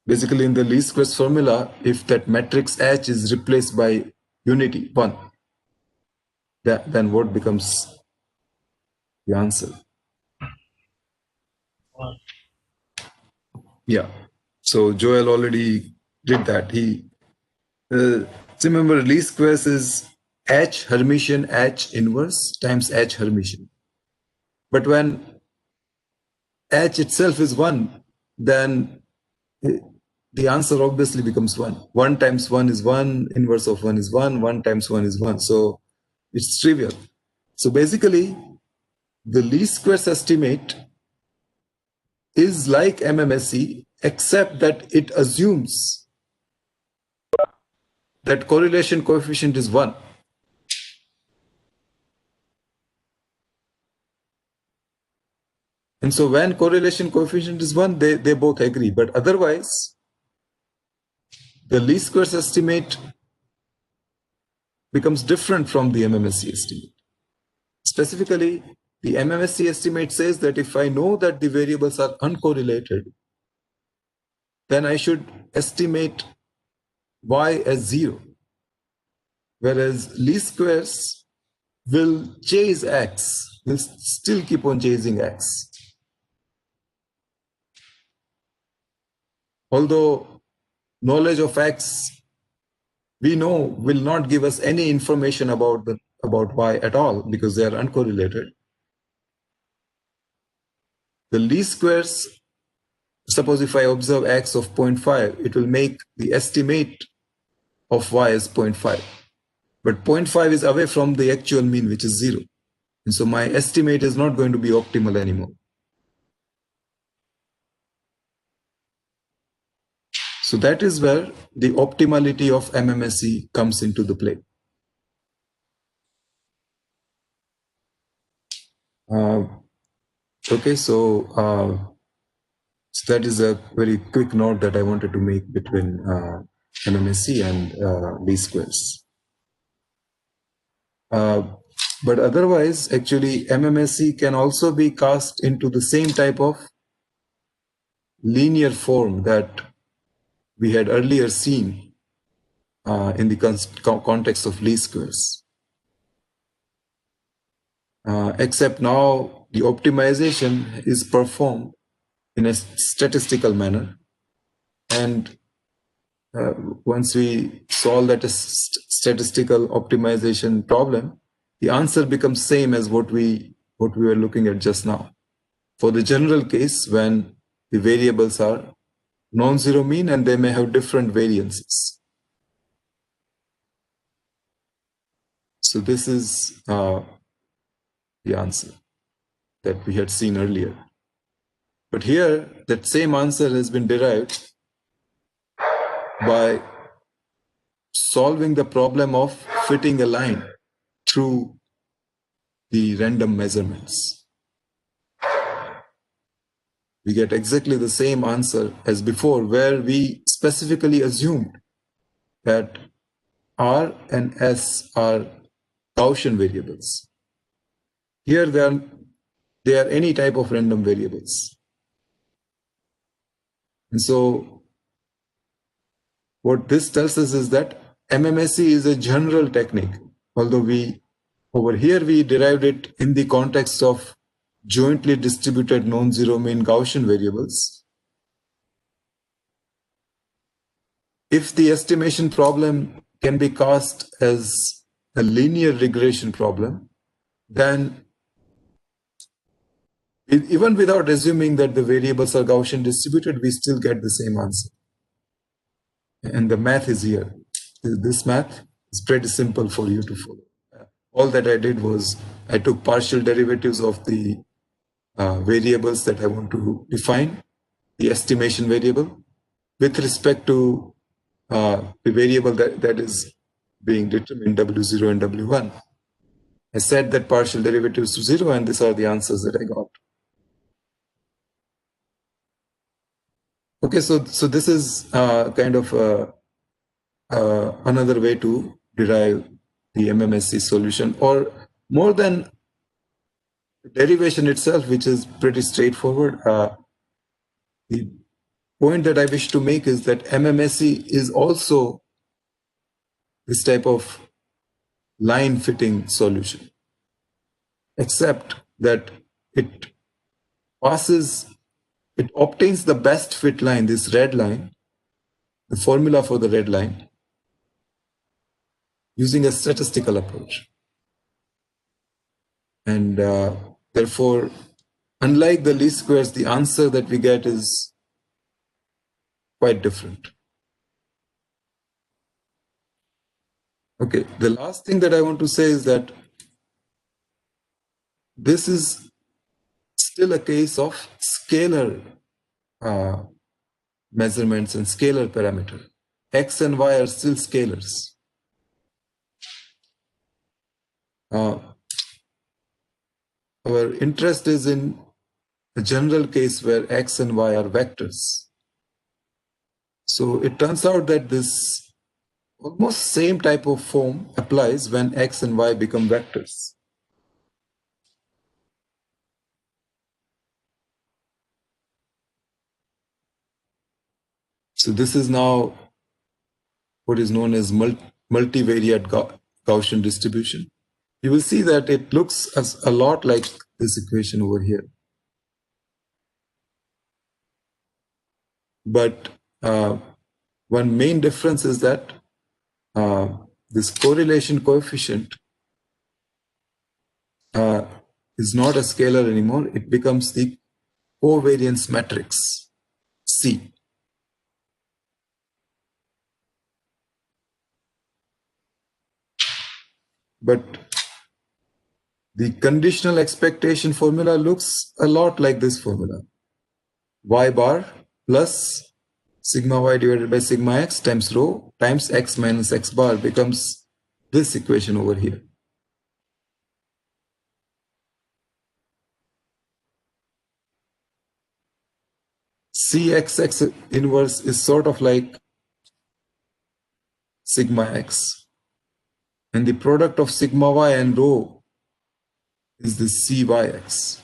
Basically, in the least squares formula, if that matrix H is replaced by unity 1, then what becomes the answer? Yeah. So Joel already did that. Remember, least squares is H Hermitian H inverse times H Hermitian. But when H itself is 1, then the answer obviously becomes 1. 1 times 1 is 1, inverse of 1 is 1, 1 times 1 is 1. So it's trivial. So basically, the least squares estimate is like MMSE, except that it assumes that correlation coefficient is 1. And so when correlation coefficient is 1, they both agree. But otherwise, the least squares estimate becomes different from the MMSE estimate. Specifically, the MMSE estimate says that if I know that the variables are uncorrelated, then I should estimate Y as 0. Whereas least squares will chase X, will still keep on chasing X. Although knowledge of X, we know, will not give us any information about Y at all because they are uncorrelated. The least squares, suppose if I observe X of 0.5, it will make the estimate of Y as 0.5. But 0.5 is away from the actual mean, which is 0. And so my estimate is not going to be optimal anymore. So that is where the optimality of MMSE comes into the play. Okay, so that is a very quick note that I wanted to make between MMSE and least squares. But otherwise, actually, MMSE can also be cast into the same type of linear form that we had earlier seen in the context of least squares. Except now the optimization is performed in a statistical manner. And once we solve that statistical optimization problem, the answer becomes same as what we were looking at just now. For the general case, when the variables are non-zero mean and they may have different variances. So this is the answer that we had seen earlier. But here, that same answer has been derived by solving the problem of fitting a line through the random measurements. We get exactly the same answer as before, where we specifically assumed that R and S are Gaussian variables. Here they are any type of random variables. And so what this tells us is that MMSE is a general technique, although over here we derived it in the context of jointly distributed non-zero mean Gaussian variables. If the estimation problem can be cast as a linear regression problem, then even without assuming that the variables are Gaussian distributed, we still get the same answer. And the math is here. This math is pretty simple for you to follow. All that I did was I took partial derivatives of the variables that I want to define, the estimation variable, with respect to the variable that is being determined, W0 and W1. I set that partial derivatives to 0, and these are the answers that I got. Okay, so this is kind of another way to derive the MMSE solution, or more than the derivation itself, which is pretty straightforward. The point that I wish to make is that MMSE is also this type of line fitting solution, except that it obtains the best fit line, this red line, the formula for the red line, using a statistical approach. And therefore, unlike the least squares, the answer that we get is quite different. Okay, the last thing that I want to say is that this is still a case of scalar measurements and scalar parameter. X and Y are still scalars. Our interest is in a general case where X and Y are vectors. So it turns out that this almost same type of form applies when X and Y become vectors. So this is now what is known as multivariate Gaussian distribution. You will see that it looks a lot like this equation over here. But one main difference is that this correlation coefficient is not a scalar anymore. It becomes the covariance matrix, C. But the conditional expectation formula looks a lot like this formula. Y bar plus sigma y divided by sigma x times rho times x minus x bar becomes this equation over here. Cx inverse is sort of like sigma x. And the product of sigma y and rho is the Cyx.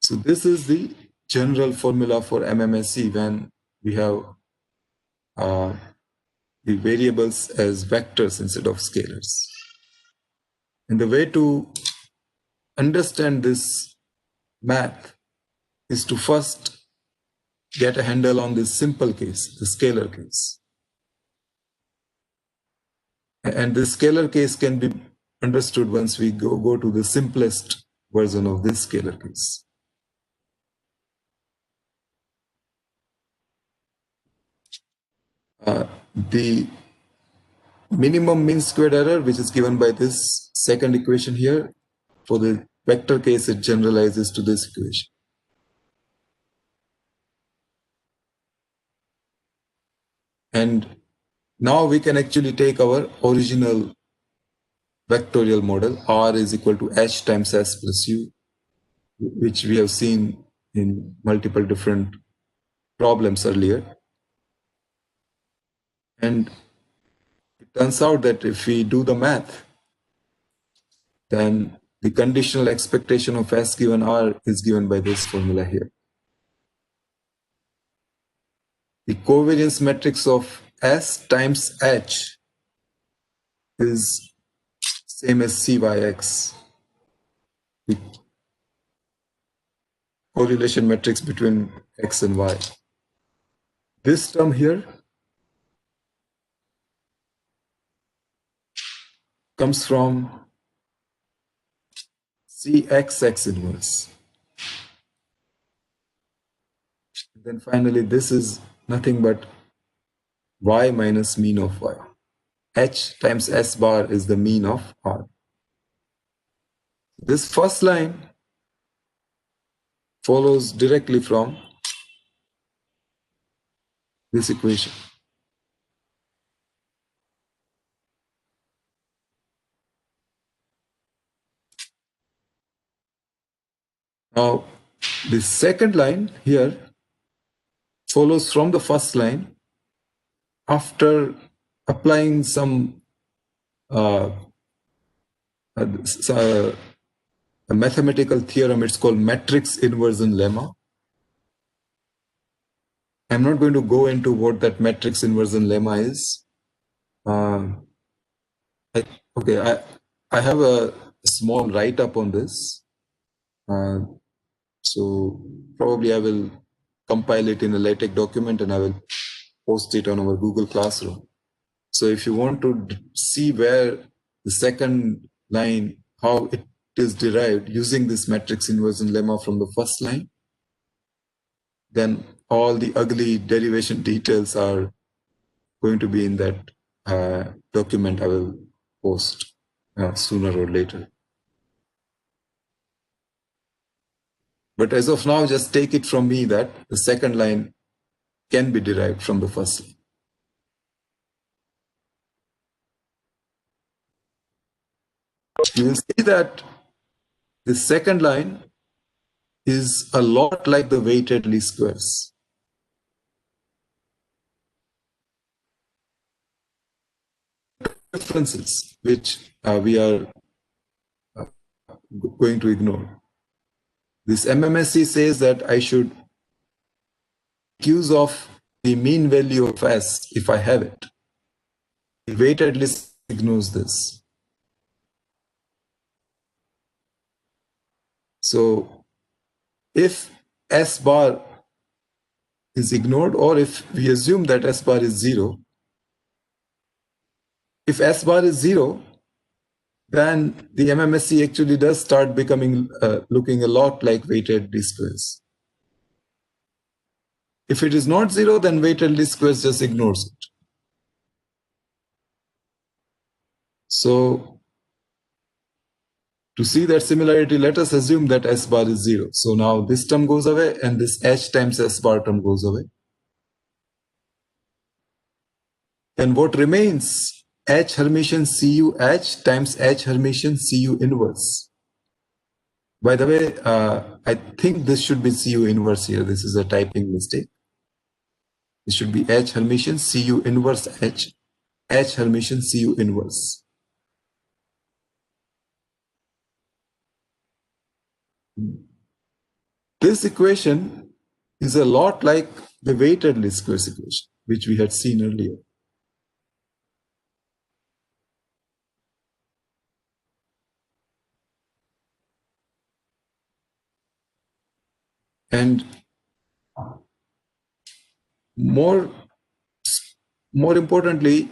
So this is the general formula for MMSE when we have the variables as vectors instead of scalars. And the way to understand this math is to first get a handle on this simple case, the scalar case. And the scalar case can be understood once we go to the simplest version of this scalar case. The minimum mean squared error, which is given by this second equation here, for the vector case, it generalizes to this equation. And now we can actually take our original vectorial model, R is equal to H times S plus U, which we have seen in multiple different problems earlier. And it turns out that if we do the math, then the conditional expectation of S given R is given by this formula here. The covariance matrix of S times H is same as Cyx. The correlation matrix between X and Y. This term here comes from Cx inverse. And then finally, this is nothing but Y minus mean of Y. H times S bar is the mean of R. This first line follows directly from this equation. Now, the second line here follows from the first line after applying some a mathematical theorem. It's called matrix inversion lemma. I'm not going to go into what that matrix inversion lemma is. I have a small write-up on this. So probably I will compile it in a LaTeX document and I will post it on our Google Classroom. So if you want to see where the second line, how it is derived using this matrix inversion lemma from the first line, then all the ugly derivation details are going to be in that document I will post sooner or later. But as of now, just take it from me that the second line can be derived from the first line. You will see that the second line is a lot like the weighted least squares. Differences which we are going to ignore. This MMSE says that I should make use of the mean value of S if I have it. The weighted list ignores this. So if S bar is ignored, or if we assume that S bar is 0, if S bar is 0, then the MMSE actually does start becoming looking a lot like weighted least squares. If it is not 0, then weighted least squares just ignores it. So to see that similarity, let us assume that S bar is 0. So now this term goes away and this H times S bar term goes away. Then what remains? H Hermitian CU H times H Hermitian CU inverse. By the way, I think this should be CU inverse here. This is a typing mistake. It should be H Hermitian CU inverse H Hermitian CU inverse. This equation is a lot like the weighted least squares equation, which we had seen earlier. And more importantly,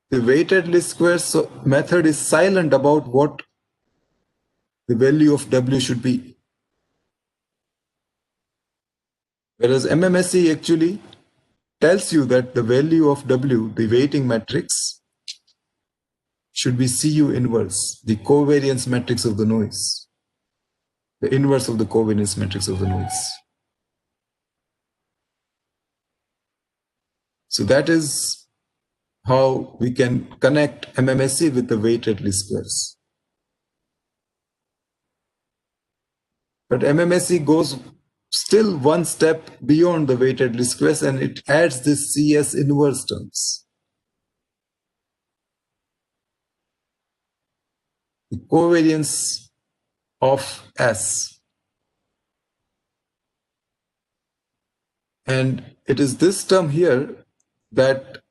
the weighted least squares method is silent about what the value of W should be. Whereas MMSE actually tells you that the value of W, the weighting matrix, should be CU inverse, the covariance matrix of the noise, the inverse of the covariance matrix of the noise. So that is how we can connect MMSE with the weighted least squares. But MMSE goes still one step beyond the weighted least squares, and it adds this CS inverse terms. The covariance of S. And it is this term here that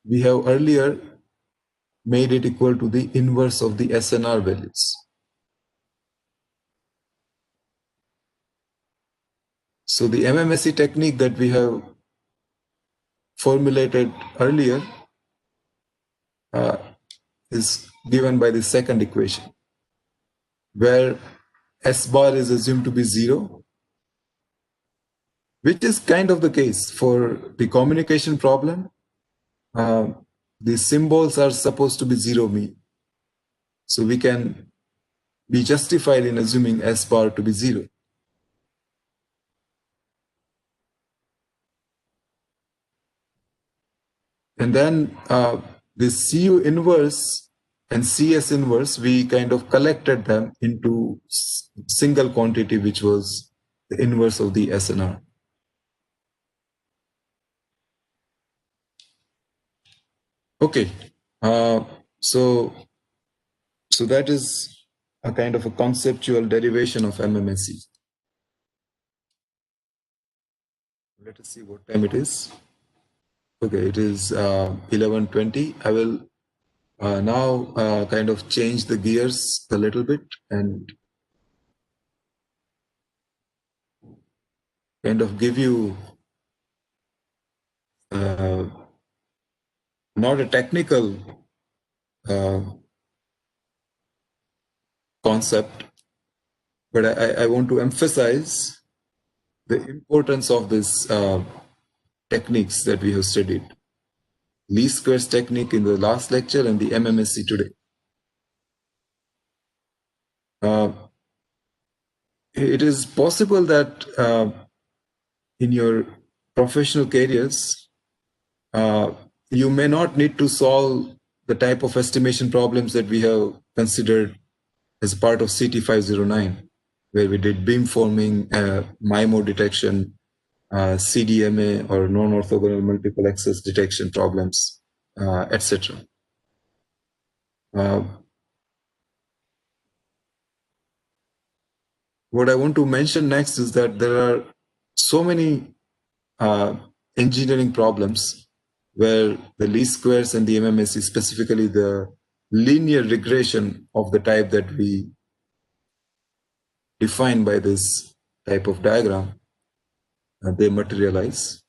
we have earlier made it equal to the inverse of the SNR values. So the MMSE technique that we have formulated earlier is given by the second equation, where S bar is assumed to be 0, which is kind of the case for the communication problem. The symbols are supposed to be 0 mean. So we can be justified in assuming S bar to be 0. And then this CU inverse and CS inverse, we kind of collected them into single quantity, which was the inverse of the SNR. Okay, so that is a kind of a conceptual derivation of MMSE. Let us see what time it is. Okay, it is 11:20. I will now kind of change the gears a little bit and kind of give you not a technical concept, but I want to emphasize the importance of this techniques that we have studied. Least squares technique in the last lecture and the MMSE today. It is possible that in your professional careers, you may not need to solve the type of estimation problems that we have considered as part of CT509, where we did beamforming, MIMO detection, CDMA or non-orthogonal multiple access detection problems, etc. What I want to mention next is that there are so many engineering problems where the least squares and the MMSE, specifically the linear regression of the type that we define by this type of diagram, they materialize.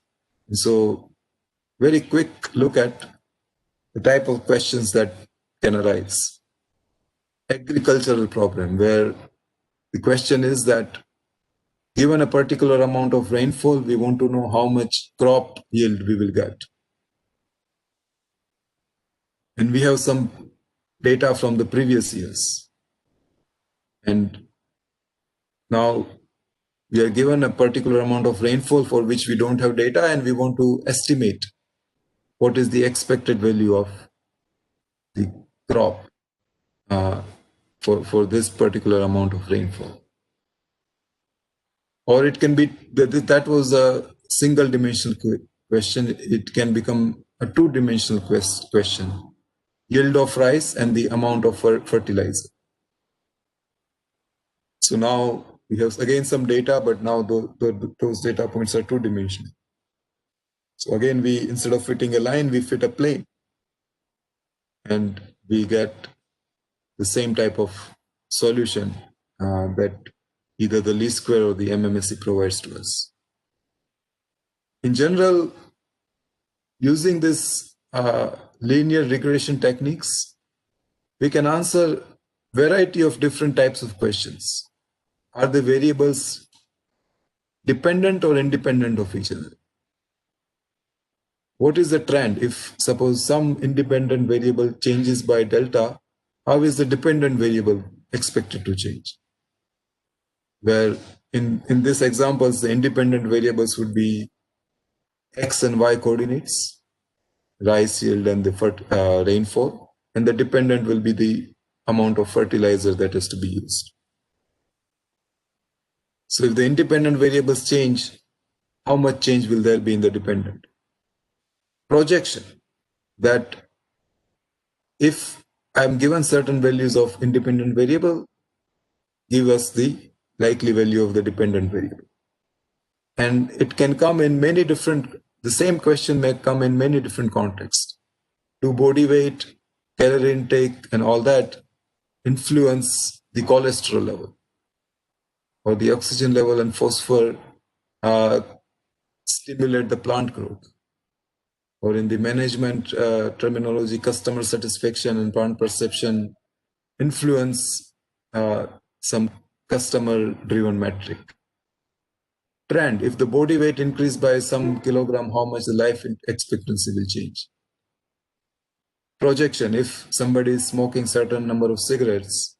And so very quick look at the type of questions that can arise. Agricultural problem, where the question is that given a particular amount of rainfall, we want to know how much crop yield we will get. And we have some data from the previous years. And now we are given a particular amount of rainfall for which we don't have data, and we want to estimate what is the expected value of the crop for this particular amount of rainfall. Or it can be, that was a single dimensional question. It can become a two-dimensional question. Yield of rice and the amount of fertilizer. So now we have again some data, but now those data points are two-dimensional. So again, instead of fitting a line, we fit a plane. And we get the same type of solution that either the least square or the MMSE provides to us. In general, using this linear regression techniques, we can answer variety of different types of questions. Are the variables dependent or independent of each other? What is the trend? If suppose some independent variable changes by delta, how is the dependent variable expected to change? Where in this examples, the independent variables would be X and Y coordinates, rice yield and the rainfall, and the dependent will be the amount of fertilizer that is to be used. So if the independent variables change, how much change will there be in the dependent? Projection, that if I'm given certain values of independent variable, give us the likely value of the dependent variable. And it can come in many different, the same question may come in many different contexts. Do body weight, calorie intake, and all that influence the cholesterol level or the oxygen level and phosphor stimulate the plant growth? Or in the management terminology, customer satisfaction and brand perception influence some customer-driven metric. Trend, if the body weight increased by some kilogram, how much the life expectancy will change? Projection, if somebody is smoking certain number of cigarettes,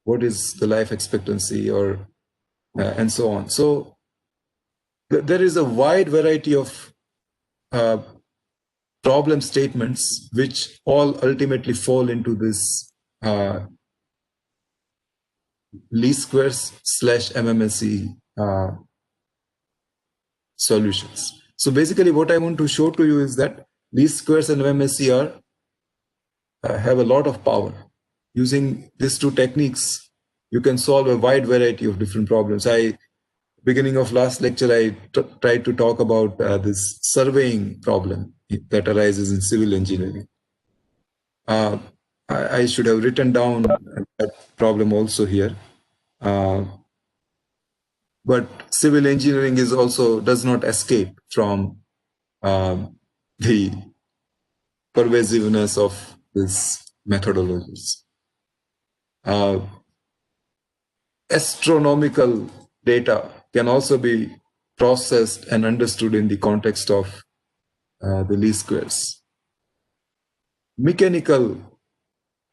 what is the life expectancy, or and so on. So there is a wide variety of problem statements which all ultimately fall into this least squares / MMSE solutions. So basically what I want to show to you is that least squares and MMSE have a lot of power. Using these two techniques, you can solve a wide variety of different problems. Beginning of last lecture, I tried to talk about this surveying problem that arises in civil engineering. I should have written down that problem also here. But civil engineering is also does not escape from the pervasiveness of these methodologies. Astronomical data can also be processed and understood in the context of the least squares. Mechanical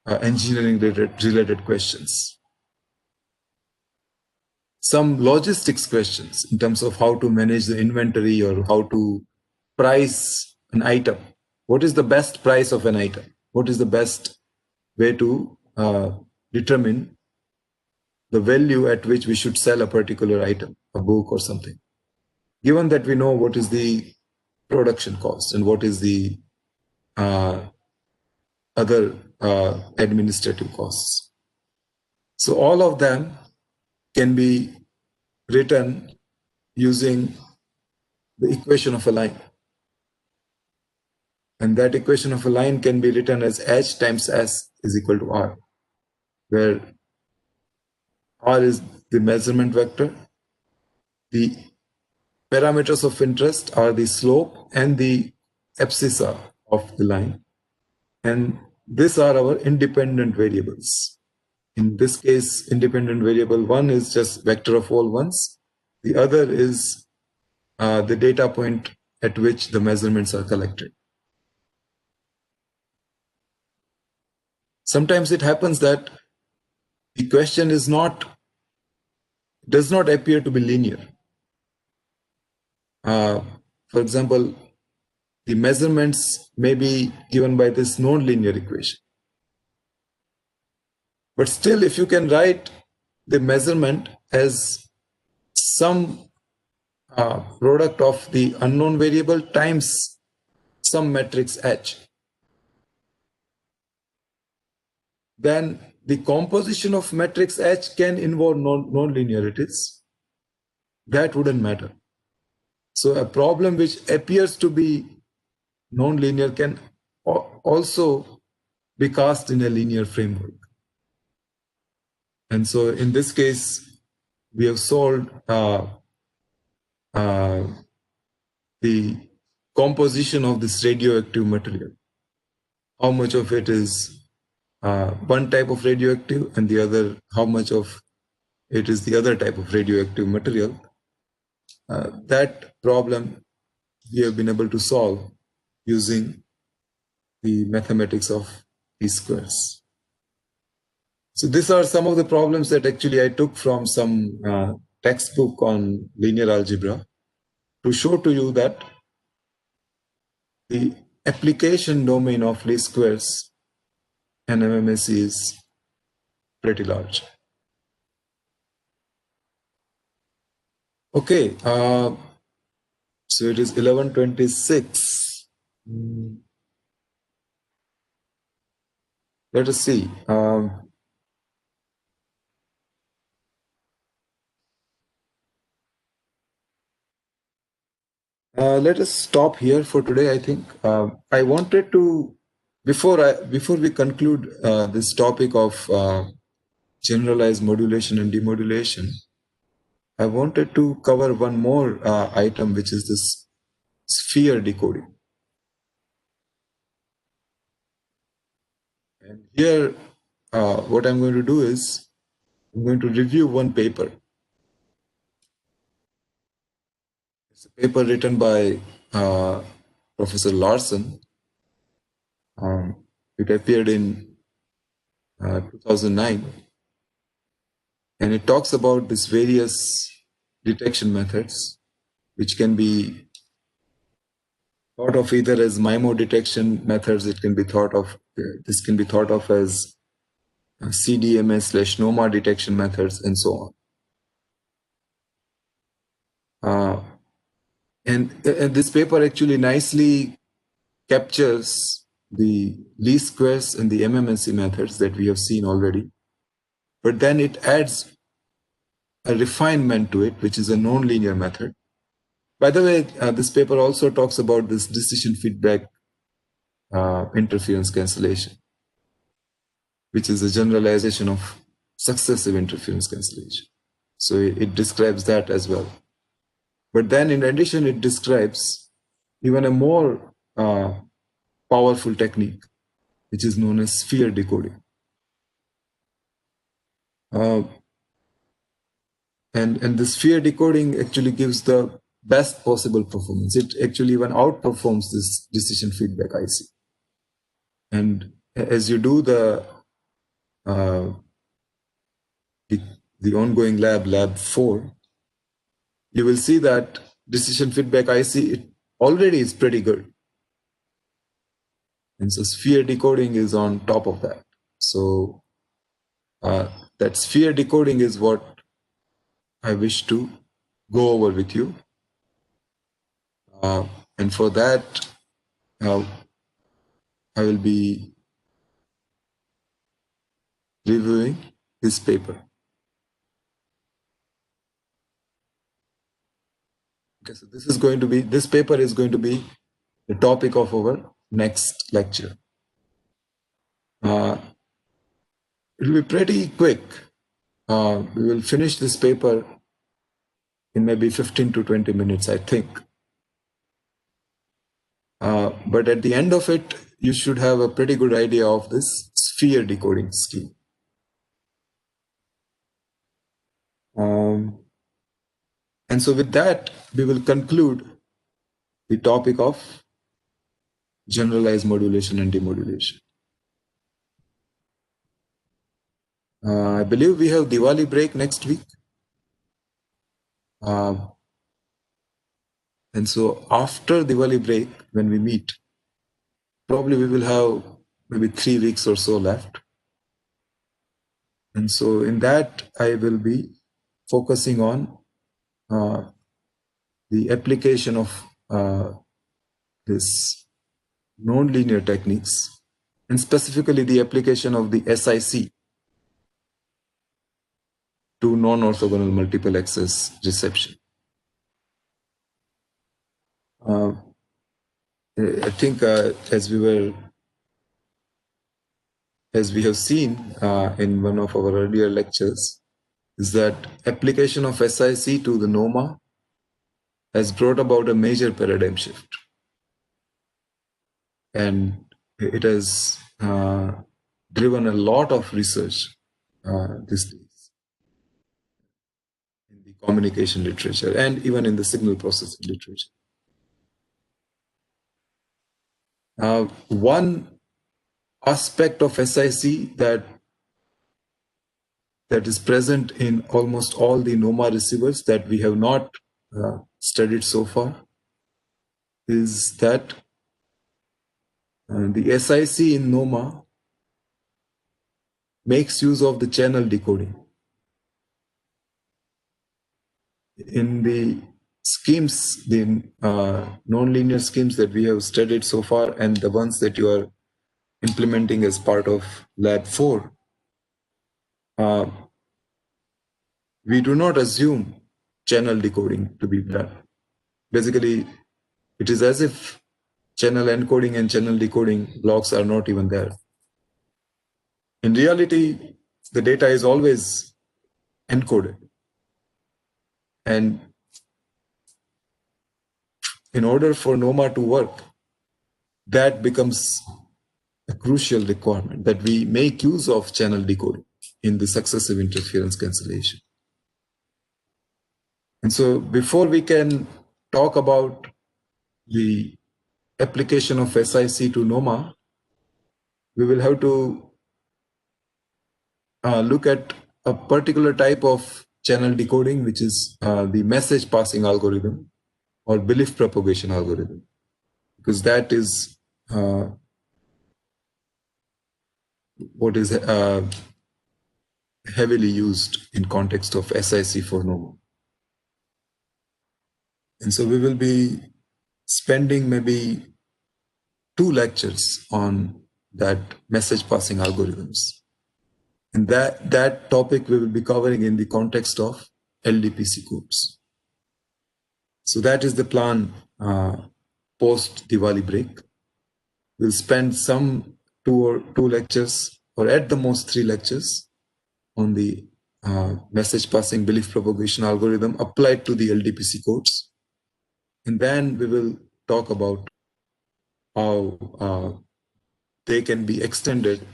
engineering related questions. Some logistics questions in terms of how to manage the inventory or how to price an item. What is the best price of an item? What is the best way to determine the value at which we should sell a particular item, a book or something? Given that we know what is the production cost and what is the other administrative costs. So all of them can be written using the equation of a line. And that equation of a line can be written as H times S is equal to R, where R is the measurement vector. The parameters of interest are the slope and the abscissa of the line. And these are our independent variables. In this case, independent variable 1 is just vector of all ones. The other is the data point at which the measurements are collected. Sometimes it happens that the question does not appear to be linear. For example, the measurements may be given by this non-linear equation. But still, if you can write the measurement as some product of the unknown variable times some matrix H, then the composition of matrix H can involve non-linearities. That wouldn't matter. So a problem which appears to be non-linear can also be cast in a linear framework. And so in this case, we have solved the composition of this radioactive material. How much of it is one type of radioactive and the other, how much of it is the other type of radioactive material. That problem we have been able to solve using the mathematics of p-squares. So these are some of the problems that actually I took from some textbook on linear algebra to show to you that the application domain of least squares and MMSE is pretty large. Okay, so it is 11:26. Let us see. Let us stop here for today. I think I wanted to, before we conclude this topic of generalized modulation and demodulation, I wanted to cover one more item, which is this sphere decoding. And here, what I'm going to do is I'm going to review one paper. It's a paper written by Professor Larson. It appeared in 2009. And it talks about these various detection methods, which can be thought of either as MIMO detection methods. It can be thought of, this can be thought of as CDMA/NOMA detection methods, and so on. And this paper actually nicely captures the least squares and the MMSE methods that we have seen already. But then it adds a refinement to it, which is a non-linear method. By the way, this paper also talks about this decision feedback interference cancellation, which is a generalization of successive interference cancellation. So it describes that as well. But then in addition, it describes even a more powerful technique, which is known as sphere decoding. And the sphere decoding actually gives the best possible performance. It actually even outperforms this decision feedback IC. And as you do the ongoing lab 4, you will see that decision feedback IC, it already is pretty good. And so sphere decoding is on top of that. So that sphere decoding is what I wish to go over with you. And for that, I will be reviewing this paper. Okay, so this paper is going to be the topic of our next lecture. It will be pretty quick. We will finish this paper in maybe 15 to 20 minutes, I think. But at the end of it, you should have a pretty good idea of this sphere decoding scheme. And so with that, we will conclude the topic of generalized modulation and demodulation. I believe we have Diwali break next week. And so after Diwali break, when we meet, probably we will have maybe 3 weeks or so left. And so in that, I will be focusing on the application of this non-linear techniques, and specifically the application of the SIC to non-orthogonal multiple access reception. I think as we have seen in one of our earlier lectures, is that application of SIC to the NOMA has brought about a major paradigm shift. And it has driven a lot of research these days in the communication literature and even in the signal processing literature. One aspect of SIC that is present in almost all the NOMA receivers that we have not studied so far is that the SIC in NOMA makes use of the channel decoding. In the schemes, the nonlinear schemes that we have studied so far and the ones that you are implementing as part of Lab 4, we do not assume channel decoding to be done. Basically, it is as if channel encoding and channel decoding blocks are not even there. In reality, the data is always encoded. And in order for NOMA to work, that becomes a crucial requirement, that we make use of channel decoding in the successive interference cancellation. And so before we can talk about the application of SIC to NOMA, we will have to look at a particular type of channel decoding, which is the message passing algorithm or belief propagation algorithm, because that is what is heavily used in context of SIC for NOMA. And so we will be spending maybe 2 lectures on that message passing algorithms. And that topic we will be covering in the context of LDPC codes. So that is the plan post Diwali break. We'll spend some 2 lectures, or at the most 3 lectures, on the message passing belief propagation algorithm applied to the LDPC codes. And then we will talk about how they can be extended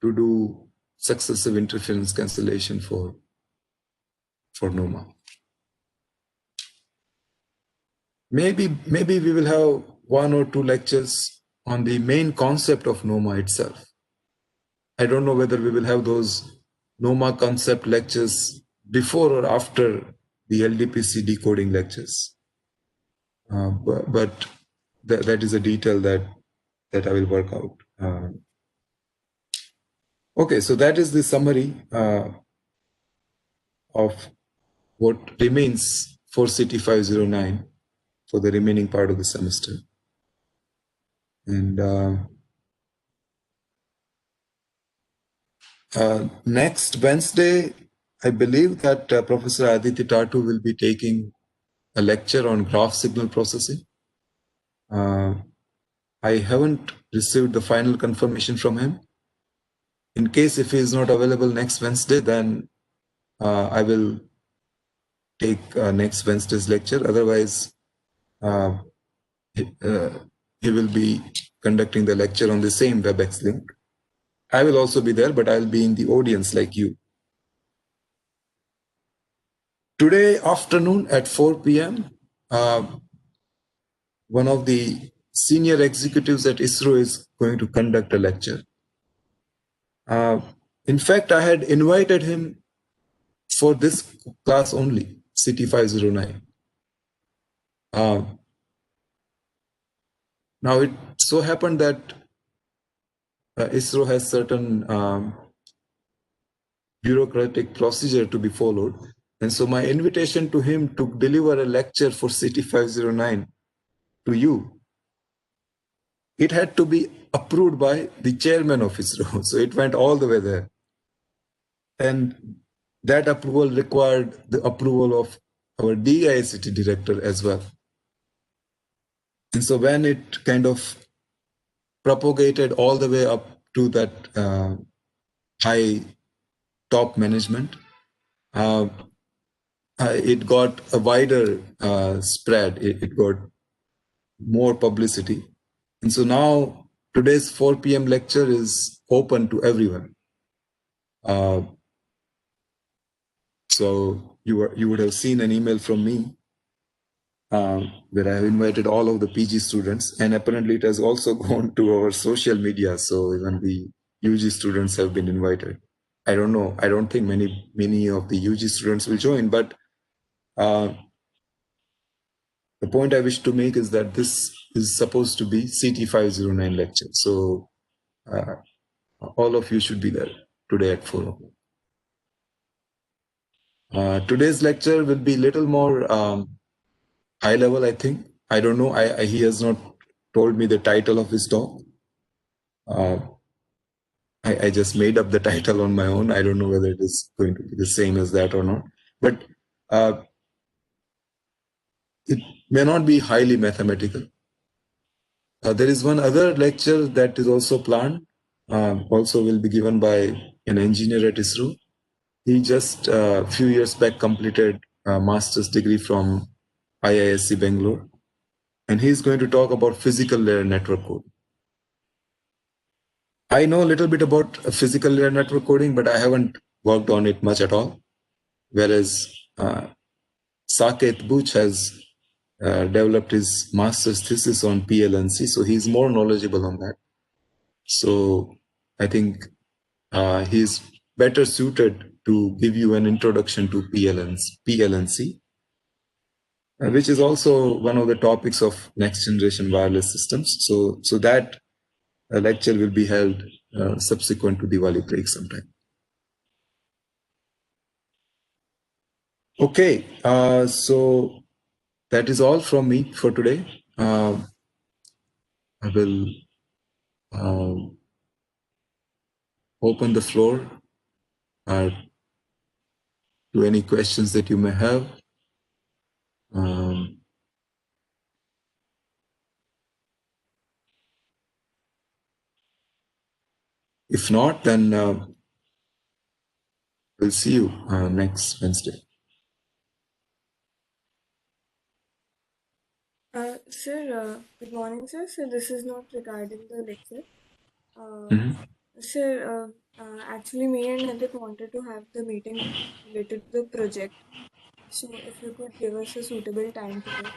to do successive interference cancellation for NOMA. Maybe we will have 1 or 2 lectures on the main concept of NOMA itself. I don't know whether we will have those NOMA concept lectures before or after the LDPC decoding lectures. But that is a detail that I will work out. Okay, so that is the summary of what remains for CT509 for the remaining part of the semester. And next Wednesday, I believe that Professor Aditi Tatu will be taking a lecture on graph signal processing. I haven't received the final confirmation from him. In case if he is not available next Wednesday, then I will take next Wednesday's lecture. Otherwise, he will be conducting the lecture on the same WebEx link. I will also be there, but I'll be in the audience like you. Today afternoon at 4 p.m., one of the senior executives at ISRO is going to conduct a lecture. In fact, I had invited him for this class only, CT509. Now, it so happened that ISRO has certain bureaucratic procedure to be followed. And so my invitation to him to deliver a lecture for CT509 to you, it had to be approved by the chairman of ISRO. So it went all the way there. And that approval required the approval of our DICT director as well. And so when it kind of propagated all the way up to that high top management, it got a wider spread. It got more publicity. And so now today's 4 p.m. lecture is open to everyone. So you would have seen an email from me where I have invited all of the PG students, and apparently it has also gone to our social media. So even the UG students have been invited. I don't know. I don't think many of the UG students will join, but the point I wish to make is that this is supposed to be CT509 lecture. So all of you should be there today at 4 o'clock. Today's lecture will be a little more high level, I think. I don't know. He has not told me the title of his talk. I just made up the title on my own. I don't know whether it is going to be the same as that or not. But it may not be highly mathematical. There is one other lecture that is also planned, also will be given by an engineer at ISRO. He just a few years back completed a master's degree from IISc Bangalore. And he's going to talk about physical layer network code. I know a little bit about physical layer network coding, but I haven't worked on it much at all. Whereas Saket Buch has developed his master's thesis on PLNC, so he's more knowledgeable on that. So I think he's better suited to give you an introduction to PLNC, which is also one of the topics of next generation wireless systems. So that lecture will be held subsequent to Diwali break sometime. Okay, so that is all from me for today. I will open the floor to any questions that you may have. If not, then we'll see you next Wednesday. Sir, good morning, sir. So this is not regarding the lecture. Sir, actually, me and Nandit wanted to have the meeting related to the project. So if you could give us a suitable time today.